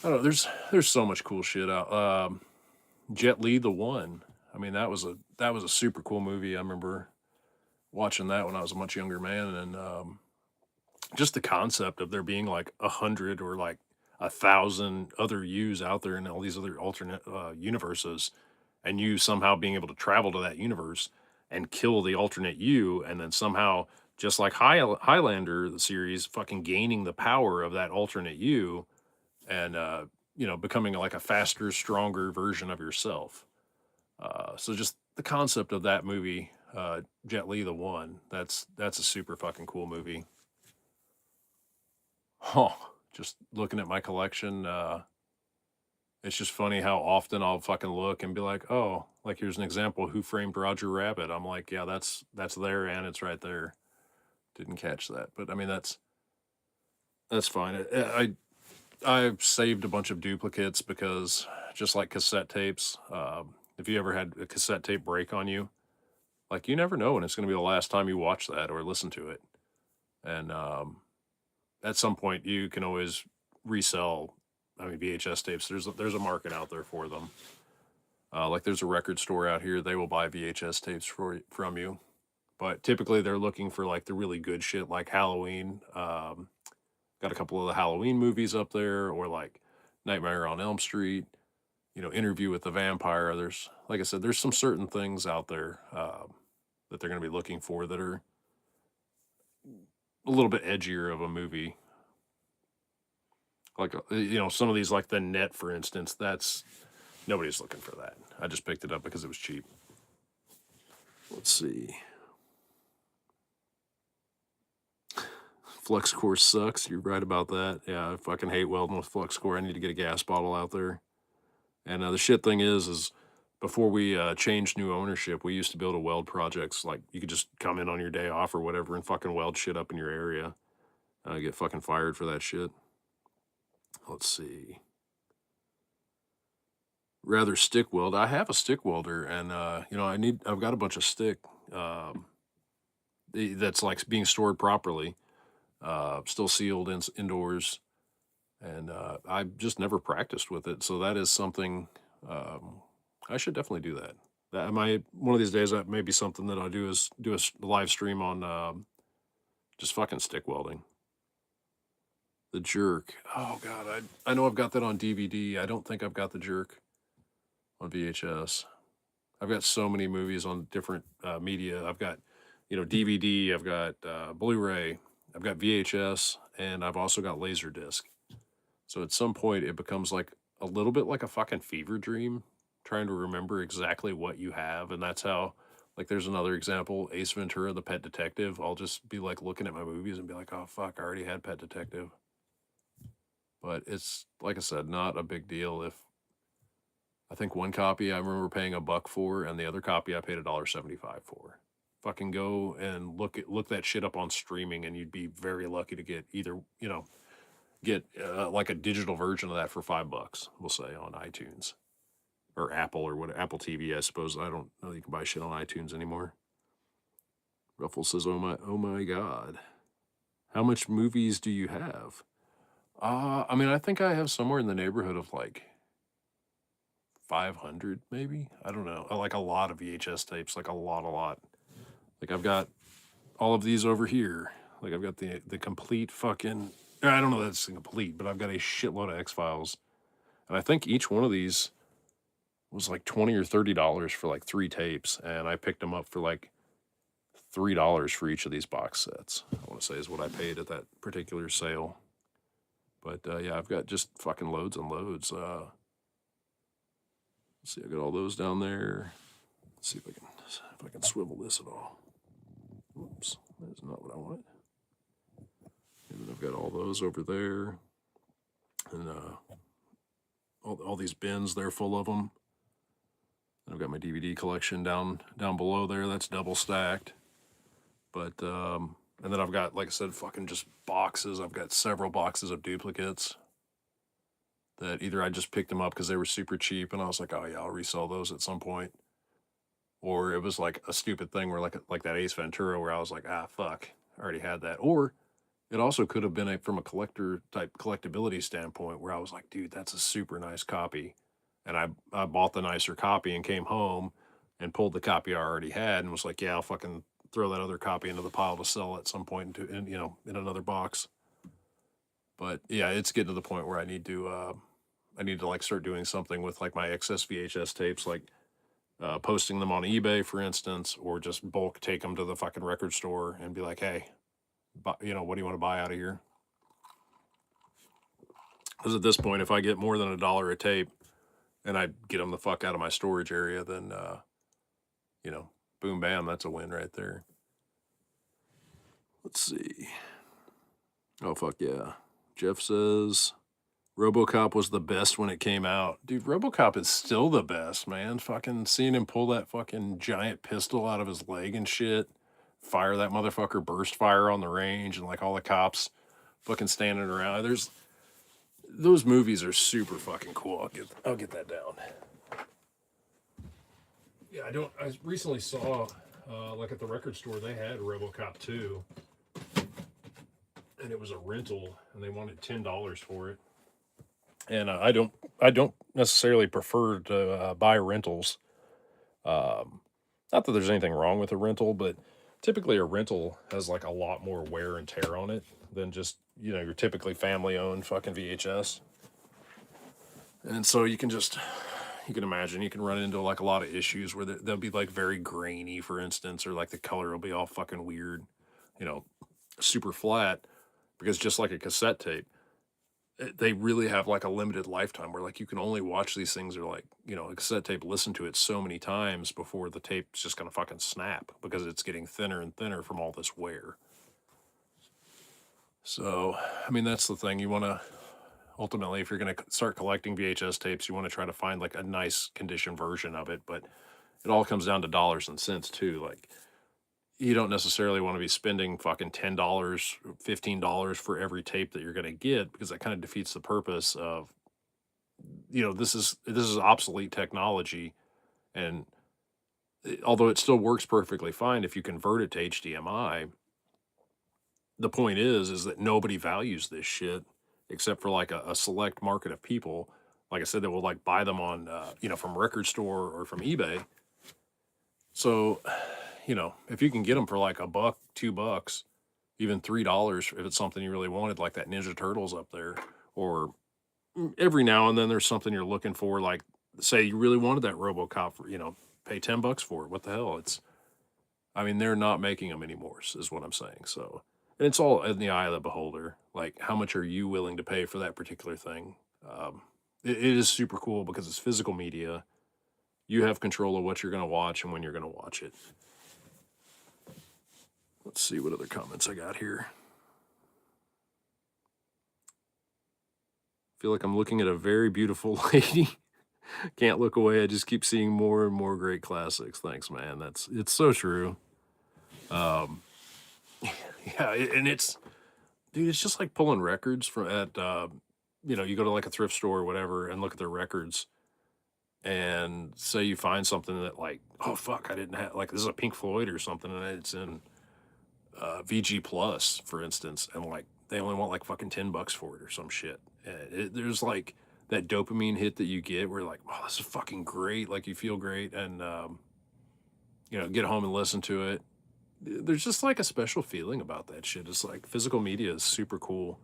I don't know. There's so much cool shit out. Jet Li the One. I mean, that was a super cool movie. I remember watching that when I was a much younger man, and just the concept of there being like 100 or like 1,000 other yous out there in all these other alternate universes, and you somehow being able to travel to that universe and kill the alternate you, and then somehow, just like Highlander, the series, fucking gaining the power of that alternate you, and becoming like a faster, stronger version of yourself. So just the concept of that movie, Jet Li the One, that's a super fucking cool movie. Huh. Just looking at my collection, it's just funny how often I'll fucking look and be like, oh, like here's an example, Who Framed Roger Rabbit? I'm like, yeah, that's there and it's right there. Didn't catch that, but I mean that's fine. I've saved a bunch of duplicates because just like cassette tapes, if you ever had a cassette tape break on you, like you never know when it's going to be the last time you watch that or listen to it. And at some point, you can always resell. I mean, VHS tapes. There's a market out there for them. Like there's a record store out here. They will buy VHS tapes from you, but typically they're looking for like the really good shit, like Halloween. Got a couple of the Halloween movies up there, or like Nightmare on Elm Street. Interview with the Vampire. There's, like I said, there's some certain things out there that they're going to be looking for that are a little bit edgier of a movie. Like, some of these, like The Net, for instance, nobody's looking for that. I just picked it up because it was cheap. Let's see. Flux core sucks. You're right about that. Yeah, I fucking hate welding with flux core. I need to get a gas bottle out there. And the shit thing is before we changed new ownership, we used to be able to weld projects. Like, you could just come in on your day off or whatever and fucking weld shit up in your area. Get fucking fired for that shit. Let's see. Rather stick weld. I have a stick welder, and I've got a bunch of stick that's like being stored properly, still sealed indoors, and I just never practiced with it. So that is something I should definitely do that. That might one of these days that may be something that I'll do is do a live stream on just fucking stick welding. The Jerk. Oh god, I know I've got that on DVD. I don't think I've got The Jerk on VHS. I've got so many movies on different media. I've got, DVD, I've got Blu-ray, I've got VHS, and I've also got Laserdisc. So at some point, it becomes like a little bit like a fucking fever dream, trying to remember exactly what you have. And that's how, like, there's another example, Ace Ventura, The Pet Detective. I'll just be like looking at my movies and be like, oh fuck, I already had Pet Detective. But it's, like I said, not a big deal if I think one copy I remember paying $1 for, and the other copy I paid $1.75 for. Fucking go and look that shit up on streaming, and you'd be very lucky to get either get like a digital version of that for $5. We'll say on iTunes or Apple or what Apple TV. I suppose I don't know you can buy shit on iTunes anymore. Ruffle says, oh my god, how much movies do you have? I mean, I think I have somewhere in the neighborhood of like 500 maybe. I don't know. I like a lot of VHS tapes, like a lot. Like I've got all of these over here. Like I've got the complete fucking, I don't know that it's complete, but I've got a shitload of X-Files. And I think each one of these was like $20 or $30 for like 3 tapes, and I picked them up for like $3 for each of these box sets. I want to say is what I paid at that particular sale. But yeah, I've got just fucking loads and loads. Let's see, I got all those down there. Let's see if I can swivel this at all. Oops, that's not what I wanted. And then I've got all those over there, and all these bins, they're full of them. I've got my DVD collection down below there. That's double stacked. But and then I've got, like I said, fucking just boxes. I've got several boxes of duplicates that either I just picked them up because they were super cheap, and I was like, oh yeah, I'll resell those at some point. Or it was like a stupid thing where like that Ace Ventura where I was like, ah, fuck, I already had that. Or it also could have been from a collector type collectability standpoint where I was like, dude, that's a super nice copy. And I bought the nicer copy and came home and pulled the copy I already had and was like, yeah, I'll fucking throw that other copy into the pile to sell at some point in another box. But yeah, it's getting to the point where I need to like start doing something with like my excess VHS tapes, like posting them on eBay, for instance, or just bulk take them to the fucking record store and be like, hey, what do you want to buy out of here? Because at this point, if I get more than $1 a tape and I get them the fuck out of my storage area, then, boom, bam, that's a win right there. Let's see. Oh, fuck yeah. Jeff says, RoboCop was the best when it came out. Dude, RoboCop is still the best, man. Fucking seeing him pull that fucking giant pistol out of his leg and shit, fire that motherfucker burst fire on the range, and like all the cops fucking standing around. Those movies are super fucking cool. I'll get that down. Yeah, I recently saw, like at the record store, they had RoboCop 2, and it was a rental, and they wanted $10 for it. And I don't necessarily prefer to buy rentals. Not that there's anything wrong with a rental, but typically a rental has like a lot more wear and tear on it than just, your typically family owned fucking VHS. And so you can imagine you can run into like a lot of issues where they'll be like very grainy, for instance, or like the color will be all fucking weird. super flat, because just like a cassette tape, they really have like a limited lifetime where like you can only watch these things, or like, a cassette tape, listen to it so many times before the tape's just gonna fucking snap because it's getting thinner and thinner from all this wear. So, I mean, that's the thing. You want to ultimately, if you're going to start collecting VHS tapes, you want to try to find like a nice condition version of it. But it all comes down to dollars and cents too. Like, you don't necessarily want to be spending fucking $10, $15 for every tape that you're going to get, because that kind of defeats the purpose of, this is obsolete technology. And although it still works perfectly fine if you convert it to HDMI, the point is that nobody values this shit except for like a select market of people. Like I said, that will like buy them on, from record store or from eBay. So, if you can get them for like a buck, $2, even $3, if it's something you really wanted, like that Ninja Turtles up there, or every now and then there's something you're looking for, like say you really wanted that RoboCop for, pay $10 for it. What the hell? They're not making them anymore, is what I'm saying. So, and it's all in the eye of the beholder. Like, how much are you willing to pay for that particular thing? It is super cool because it's physical media. You have control of what you're going to watch and when you're going to watch it. Let's see what other comments I got here. Feel like I'm looking at a very beautiful lady. Can't look away. I just keep seeing more and more great classics. Thanks, man. It's so true. Um, yeah, and dude, it's just like pulling records from you go to like a thrift store or whatever and look at their records, and say you find something that like, oh fuck, I didn't have, like, this is a Pink Floyd or something, and it's in VG Plus, for instance, and like they only want like fucking $10 for it or some shit. And there's like that dopamine hit that you get where like, oh, this is fucking great. Like, you feel great, and get home and listen to it. There's just like a special feeling about that shit. It's like physical media is super cool.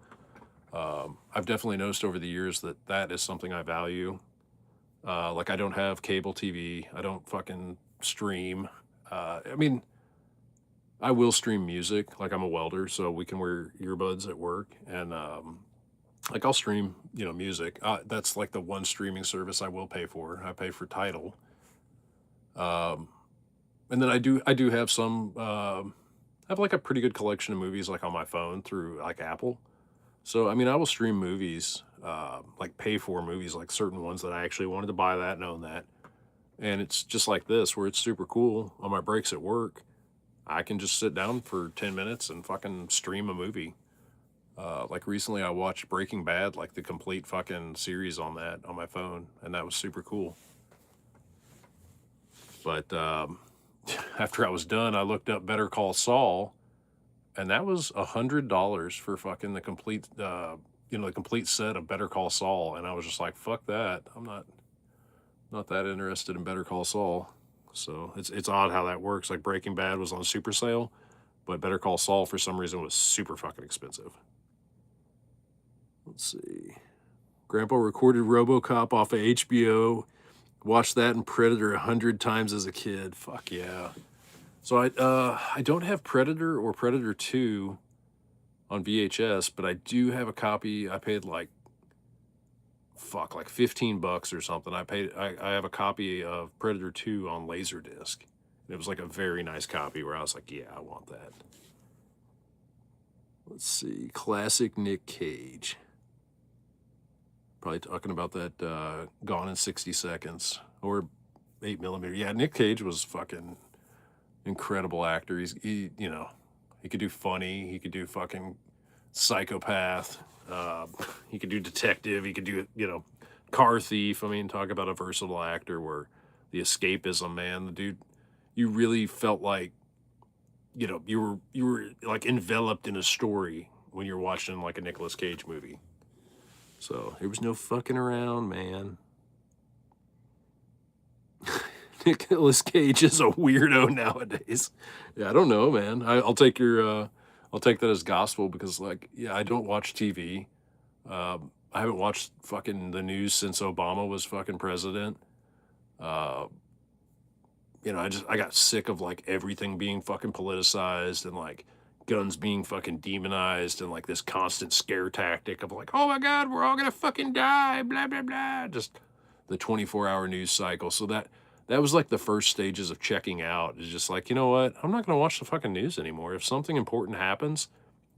I've definitely noticed over the years that is something I value. Like, I don't have cable TV. I don't fucking stream. I will stream music. Like, I'm a welder, so we can wear earbuds at work, and like, I'll stream, music. That's like the one streaming service I will pay for. I pay for Tidal. Um, and then I do have some. I have like a pretty good collection of movies like on my phone through like Apple. So, I will stream movies, like pay for movies, like certain ones that I actually wanted to buy that and own that. And it's just like this, where it's super cool. On my breaks at work, I can just sit down for 10 minutes and fucking stream a movie. Like recently, I watched Breaking Bad, like the complete fucking series on that on my phone, and that was super cool. But after I was done, I looked up Better Call Saul, and that was $100 for fucking the complete set of Better Call Saul, and I was just like, fuck that. I'm not that interested in Better Call Saul. So it's odd how that works. Like, Breaking Bad was on super sale, but Better Call Saul for some reason was super fucking expensive. Let's see. Grandpa recorded RoboCop off of HBO. Watched that and Predator 100 times as a kid. Fuck yeah. So I don't have Predator or Predator 2 on VHS, but I do have a copy. I paid like $15 or something. I have a copy of Predator 2 on Laserdisc. It was like a very nice copy where I was like, yeah, I want that. Let's see. Classic Nick Cage. Probably talking about that Gone in 60 Seconds or 8mm. Yeah, Nick Cage was fucking incredible actor. He could do funny. He could do fucking psychopath. He could do detective. He could do, car thief. Talk about a versatile actor where the escapism, man, the dude, you really felt like, you were like enveloped in a story when you're watching like a Nicolas Cage movie. So there was no fucking around, man. Nicolas Cage is a weirdo nowadays. Yeah, I don't know, man. I'll take I'll take that as gospel because, like, yeah, I don't watch TV. I haven't watched fucking the news since Obama was fucking president. Uh, I got sick of like everything being fucking politicized and like guns being fucking demonized and like this constant scare tactic of like, oh my God, we're all gonna fucking die, blah, blah, blah. Just the 24-hour news cycle. So that was like the first stages of checking out. It's just like, you know what? I'm not gonna watch the fucking news anymore. If something important happens,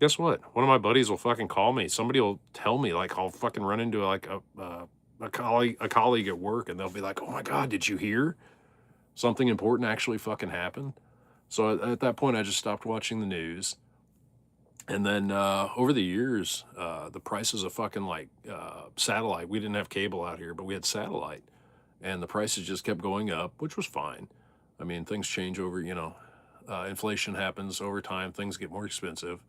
guess what? One of my buddies will fucking call me. Somebody will tell me, like, I'll fucking run into like a colleague at work, and they'll be like, oh my God, did you hear? Something important actually fucking happened. So at that point, I just stopped watching the news. And then over the years, the prices of fucking like satellite, we didn't have cable out here, but we had satellite. And the prices just kept going up, which was fine. I mean, things change over, inflation happens over time, things get more expensive.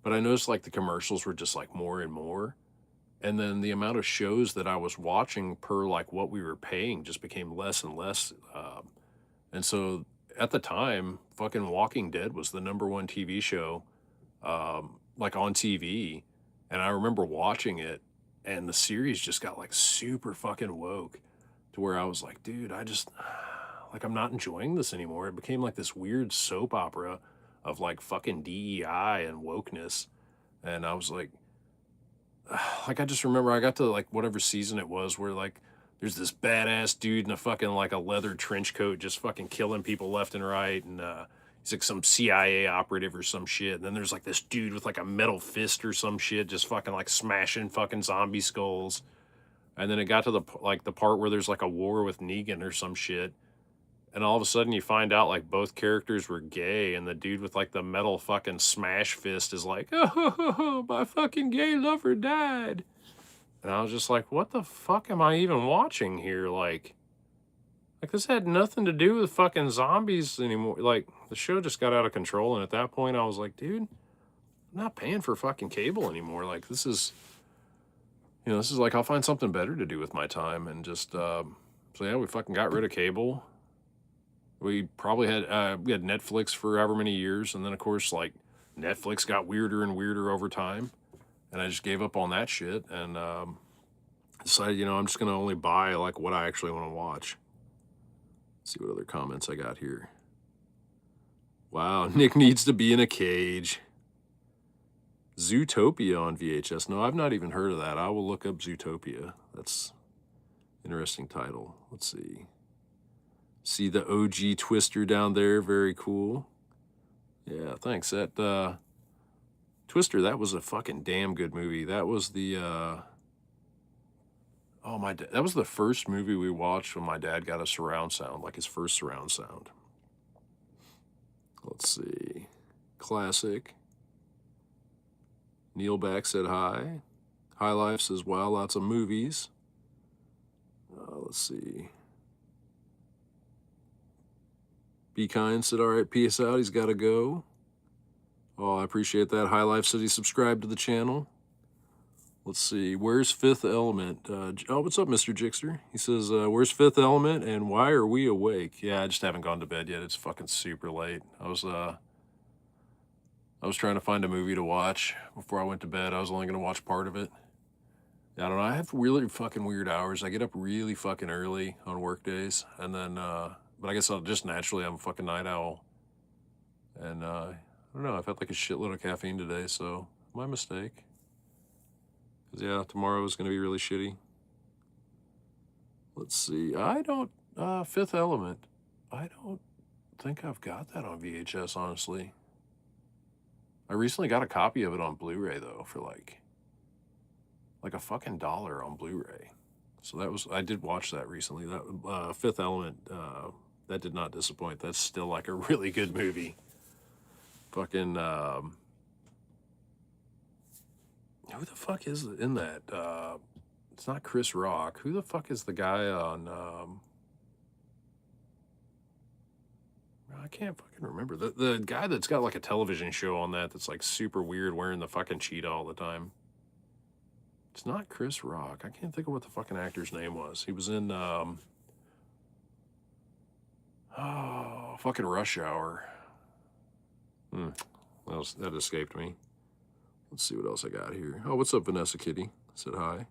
But I noticed like the commercials were just like more and more. And then the amount of shows that I was watching per like what we were paying just became less and less. And so at the time, fucking Walking Dead was the #1 TV show, like on TV. And I remember watching it, and the series just got like super fucking woke to where I was like, dude, I'm not enjoying this anymore. It became like this weird soap opera of like fucking DEI and wokeness. And I was like, I just remember I got to like whatever season it was where like there's this badass dude in a fucking like a leather trench coat just fucking killing people left and right, and he's like some CIA operative or some shit. And then there's like this dude with like a metal fist or some shit just fucking like smashing fucking zombie skulls. And then it got to the part where there's like a war with Negan or some shit. And all of a sudden you find out like both characters were gay, and the dude with like the metal fucking smash fist is like, oh, my fucking gay lover died. And I was just like, what the fuck am I even watching here? Like this had nothing to do with fucking zombies anymore. Like, the show just got out of control. And at that point I was like, dude, I'm not paying for fucking cable anymore. Like, this is like, I'll find something better to do with my time. And just, so yeah, we fucking got rid of cable. We probably had Netflix for however many years, and then of course like Netflix got weirder and weirder over time, and I just gave up on that shit and decided, I'm just gonna only buy like what I actually want to watch. Let's see what other comments I got here. Wow, Nick needs to be in a cage. Zootopia on VHS. No, I've not even heard of that. I will look up Zootopia. That's an interesting title. Let's see. See the OG Twister down there. Very cool. Yeah, thanks. That Twister, that was a fucking damn good movie. That was the that was the first movie we watched when my dad got a surround sound, like his first surround sound. Let's see. Classic. Neil Back said hi. High Life says, wow, lots of movies. Let's see. Be Kind said, all right, peace out. He's got to go. Oh, I appreciate that. High Life said he subscribed to the channel. Let's see. Where's Fifth Element? What's up, Mr. Jixter? He says, where's Fifth Element and why are we awake? Yeah, I just haven't gone to bed yet. It's fucking super late. I was trying to find a movie to watch before I went to bed. I was only going to watch part of it. I don't know. I have really fucking weird hours. I get up really fucking early on work days, and then, but I guess I'm a fucking night owl. And, I don't know. I've had like a shitload of caffeine today, so my mistake. 'Cause yeah, tomorrow is going to be really shitty. Let's see. Fifth Element. I don't think I've got that on VHS, honestly. I recently got a copy of it on Blu-ray though, for like a fucking $1 on Blu-ray. So I did watch that recently. That Fifth Element, that did not disappoint. That's still like a really good movie. Fucking who the fuck is in that? It's not Chris Rock. Who the fuck is the guy on I can't fucking remember. The guy that's got like a television show on that's like super weird, wearing the fucking cheetah all the time. It's not Chris Rock. I can't think of what the fucking actor's name was. He was in fucking Rush Hour. That escaped me. Let's see what else I got here. Oh, what's up, Vanessa Kitty? Said hi.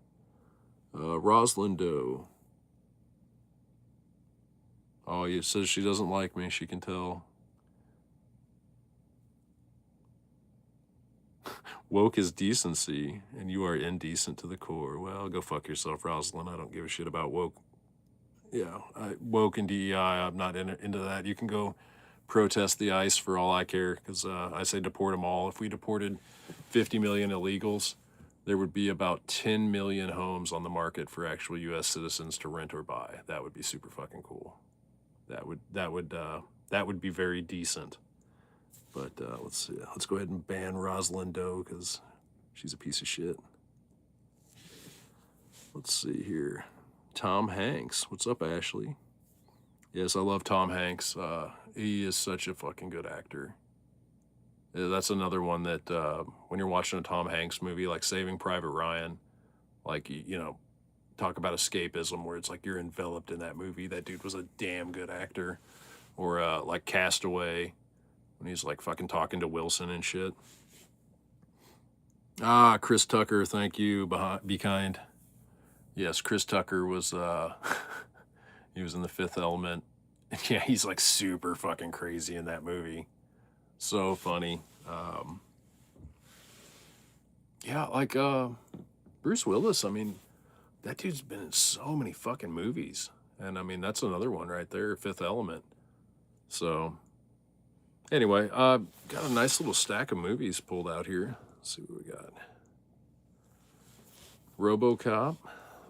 Rosalind Doe. Oh, it says she doesn't like me. She can tell. Woke is decency, and you are indecent to the core. Well, go fuck yourself, Rosalind. I don't give a shit about woke. Yeah, woke and DEI, I'm not into that. You can go protest the ICE for all I care, because I say deport them all. If we deported 50 million illegals, there would be about 10 million homes on the market for actual U.S. citizens to rent or buy. That would be super fucking cool. That would be very decent. But let's see. Let's go ahead and ban Rosalind Doe because she's a piece of shit. Let's see here. Tom Hanks. What's up, Ashley? Yes, I love Tom Hanks. He is such a fucking good actor. That's another one that when you're watching a Tom Hanks movie like Saving Private Ryan, like, you know, talk about escapism where it's like you're enveloped in that movie. That dude was a damn good actor. Or like Castaway, when he's like fucking talking to Wilson and shit. Ah, Chris Tucker, thank you. Be kind. Yes, Chris Tucker was he was in The Fifth Element. Yeah, he's like super fucking crazy in that movie. So funny. Yeah, like Bruce Willis, I mean, that dude's been in so many fucking movies. And I mean, that's another one right there, Fifth Element. So anyway, got a nice little stack of movies pulled out here. Let's see what we got. RoboCop,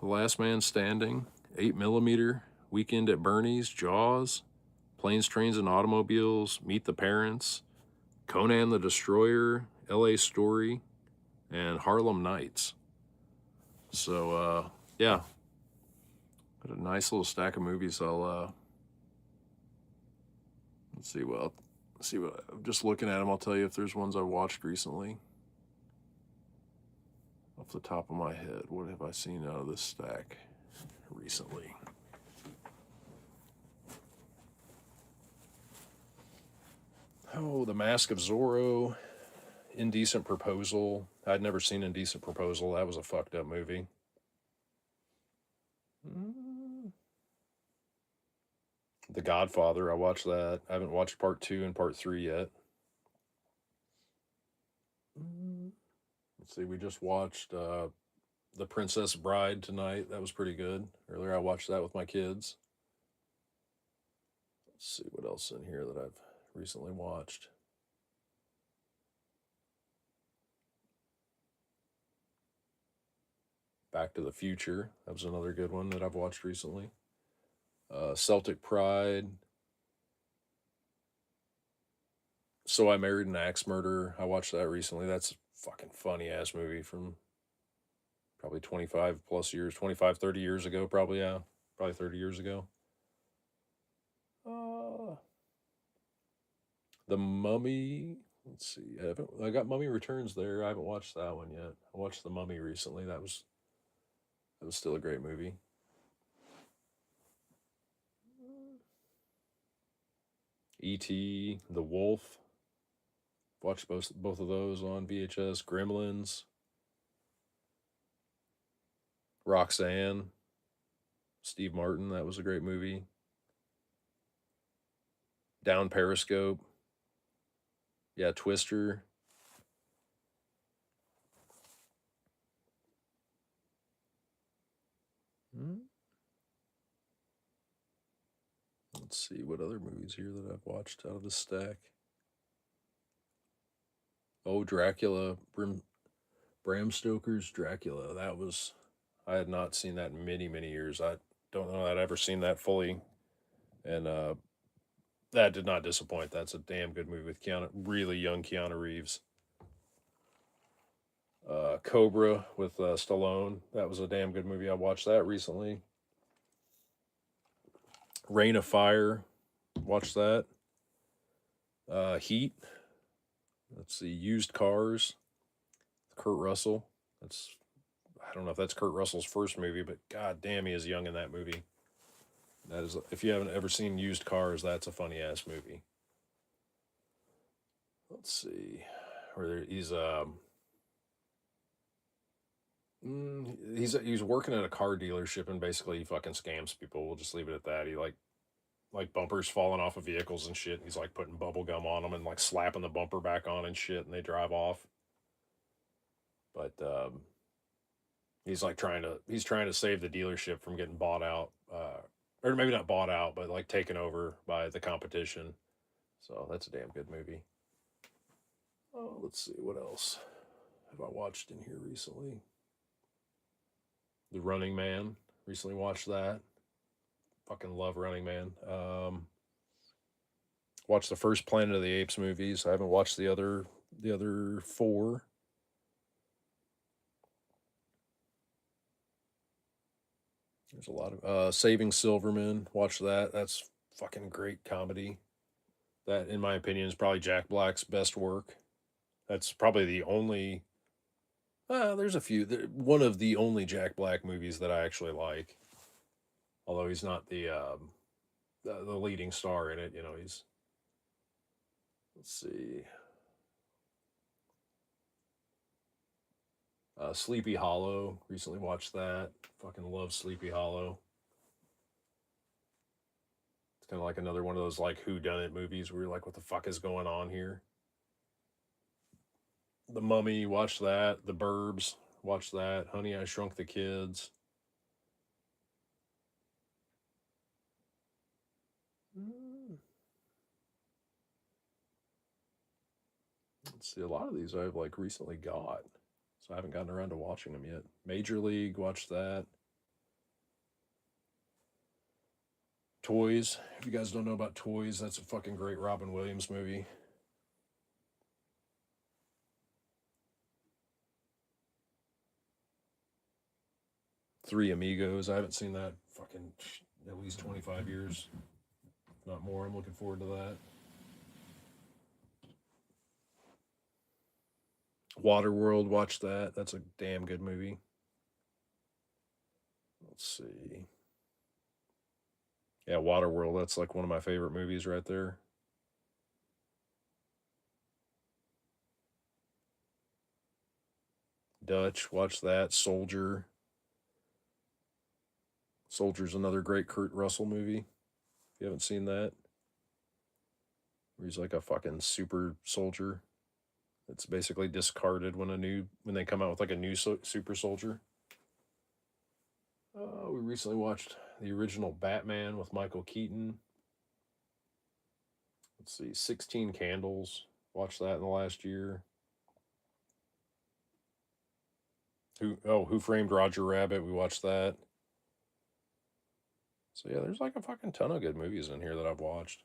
The Last Man Standing, 8mm, Weekend at Bernie's, Jaws, Planes, Trains, and Automobiles, Meet the Parents, Conan the Destroyer, L.A. Story, and Harlem Nights. So, yeah, got a nice little stack of movies. I'll, let's see what I'm just looking at them. I'll tell you if there's ones I watched recently. Off the top of my head, what have I seen out of this stack recently? Oh, The Mask of Zorro, Indecent Proposal. I'd never seen Indecent Proposal. That was a fucked up movie. The Godfather, I watched that. I haven't watched part 2 and part 3 yet. Let's see, we just watched The Princess Bride tonight. That was pretty good. Earlier I watched that with my kids. Let's see what else in here that I've recently watched. Back to the Future. That was another good one that I've watched recently. Celtic Pride. So I Married an Axe Murderer. I watched that recently. That's a fucking funny ass movie from probably 25 plus years, 25, 30 years ago, probably, yeah. Probably 30 years ago. The Mummy. Let's see. I got Mummy Returns there. I haven't watched that one yet. I watched The Mummy recently. That was still a great movie. E.T., The Wolf. Watched both of those on VHS. Gremlins. Roxanne. Steve Martin. That was a great movie. Down Periscope. Yeah, Twister. Let's see what other movies here that I've watched out of this stack. Oh, Dracula. Bram Stoker's Dracula. I had not seen that in many, many years. I don't know that I'd ever seen that fully. And that did not disappoint. That's a damn good movie with really young Keanu Reeves. Cobra with Stallone. That was a damn good movie. I watched that recently. Reign of Fire. Watched that. Heat. Let's see. Used Cars. Kurt Russell. I don't know if that's Kurt Russell's first movie, but god damn, he is young in that movie. That is, if you haven't ever seen Used Cars, that's a funny ass movie. Let's see, where he's he's working at a car dealership and basically he fucking scams people. We'll just leave it at that. He like bumpers falling off of vehicles and shit. And he's like putting bubble gum on them and like slapping the bumper back on and shit, and they drive off. but he's like trying to save the dealership from getting bought out, or maybe not bought out, but like taken over by the competition. So that's a damn good movie. Oh, let's see, what else have I watched in here recently? The Running Man. Recently watched that. Fucking love Running Man. Watched the first Planet of the Apes movies. I haven't watched the other four. There's a lot of Saving Silverman. Watch that. That's fucking great comedy. That, in my opinion, is probably Jack Black's best work. That's probably the only. There's a few. One of the only Jack Black movies that I actually like. Although he's not the leading star in it, you know, he's. Let's see. Sleepy Hollow. Recently watched that. Fucking love Sleepy Hollow. It's kind of like another one of those like whodunit movies where you're like, what the fuck is going on here? The Mummy, watch that. The Burbs, watch that. Honey, I Shrunk the Kids. Let's see, a lot of these I've like recently got, so I haven't gotten around to watching them yet. Major League, watch that. Toys, if you guys don't know about Toys, that's a fucking great Robin Williams movie. Three Amigos, I haven't seen that fucking at least 25 years, if not more. I'm looking forward to that. Waterworld, watch that. That's a damn good movie. Let's see. Yeah, Waterworld, that's like one of my favorite movies right there. Dutch, watch that. Soldier. Soldier's another great Kurt Russell movie. If you haven't seen that, where he's like a fucking super soldier. It's basically discarded when they come out with like a new super soldier. We recently watched the original Batman with Michael Keaton. Let's see, 16 Candles. Watched that in the last year. Who Framed Roger Rabbit? We watched that. So yeah, there's like a fucking ton of good movies in here that I've watched.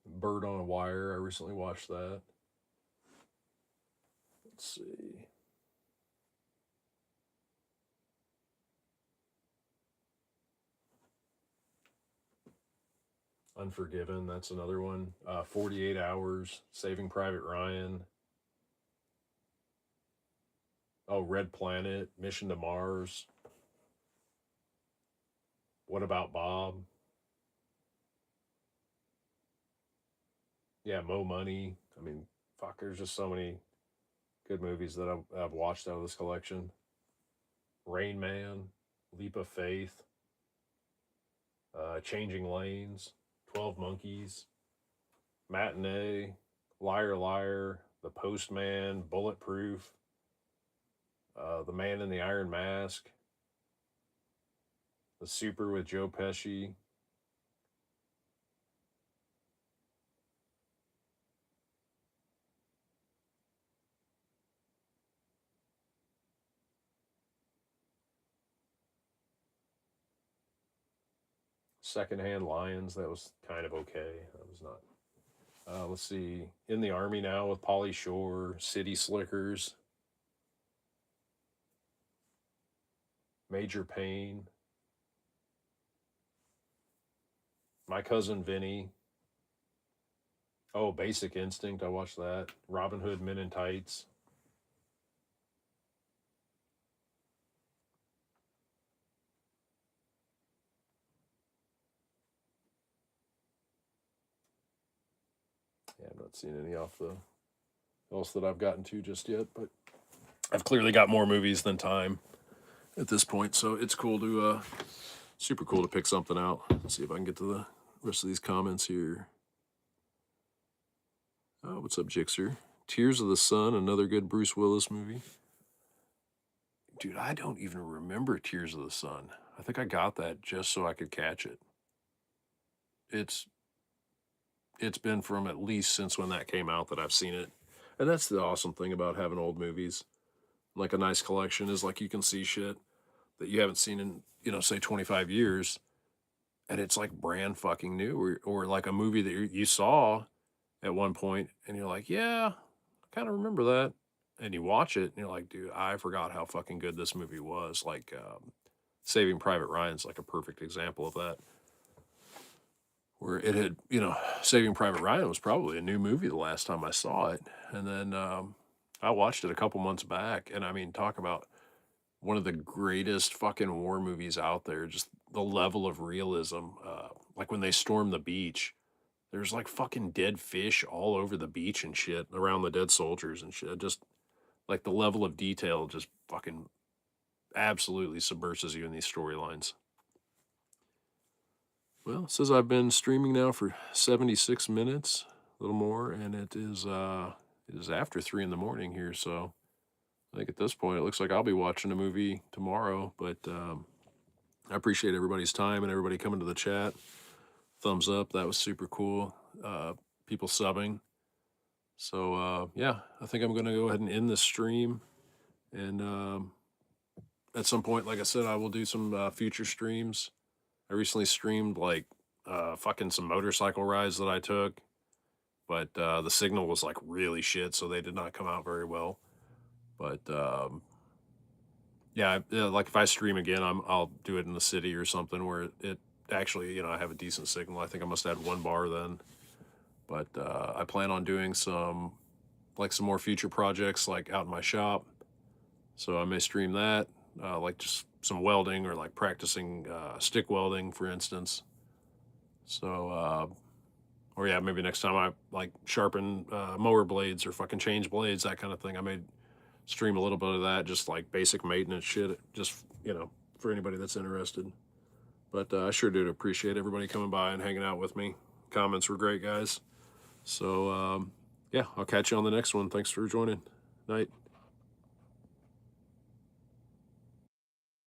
Bird on a Wire. I recently watched that. Let's see. Unforgiven. That's another one. 48 Hours. Saving Private Ryan. Oh, Red Planet. Mission to Mars. What About Bob? Yeah, Mo Money. I mean, fuck, there's just so many good movies that I've watched out of this collection. Rain Man, Leap of Faith, Changing Lanes, 12 Monkeys, Matinee, Liar Liar, The Postman, Bulletproof, The Man in the Iron Mask, The Super with Joe Pesci. Secondhand Lions, that was kind of okay. That was not. Let's see. In the Army Now with Pauly Shore, City Slickers, Major Payne, My Cousin Vinny. Oh, Basic Instinct. I watched that. Robin Hood Men in Tights. Yeah, I'm not seeing any off the else that I've gotten to just yet, but I've clearly got more movies than time at this point, so it's cool to super cool to pick something out. Let's see if I can get to Rest of these comments here. Oh, what's up, Jixer? Tears of the Sun, another good Bruce Willis movie. Dude, I don't even remember Tears of the Sun. I think I got that just so I could catch it. It's been from at least since when that came out that I've seen it. And that's the awesome thing about having old movies. Like a nice collection is like you can see shit that you haven't seen in, say 25 years. And it's like brand fucking new. Or like a movie that you saw at one point and you're like, yeah, I kind of remember that. And you watch it and you're like, dude, I forgot how fucking good this movie was. Like Saving Private Ryan's like a perfect example of that. Where it had, Saving Private Ryan was probably a new movie the last time I saw it. And then I watched it a couple months back. And I mean, talk about one of the greatest fucking war movies out there. Just the level of realism. Like when they storm the beach, there's like fucking dead fish all over the beach and shit around the dead soldiers and shit. Just like the level of detail just fucking absolutely submerses you in these storylines. Well, it says I've been streaming now for 76 minutes, a little more, and it is after 3 in the morning here, so I think at this point it looks like I'll be watching a movie tomorrow, but I appreciate everybody's time and everybody coming to the chat. Thumbs up, that was super cool. People subbing. So yeah, I think I'm going to go ahead and end this stream, and at some point, like I said, I will do some future streams. I recently streamed like fucking some motorcycle rides that I took, but the signal was like really shit, so they did not come out very well. But yeah, like if I stream again, I'll do it in the city or something where it actually, I have a decent signal. I think I must add 1 bar then. But I plan on doing some more future projects like out in my shop. So I may stream that, like just some welding or like practicing stick welding, for instance. So, or yeah, maybe next time I like sharpen mower blades or fucking change blades, that kind of thing. I may stream a little bit of that, just like basic maintenance shit, just, for anybody that's interested. But I sure did appreciate everybody coming by and hanging out with me. Comments were great, guys. So, yeah, I'll catch you on the next one. Thanks for joining. Night.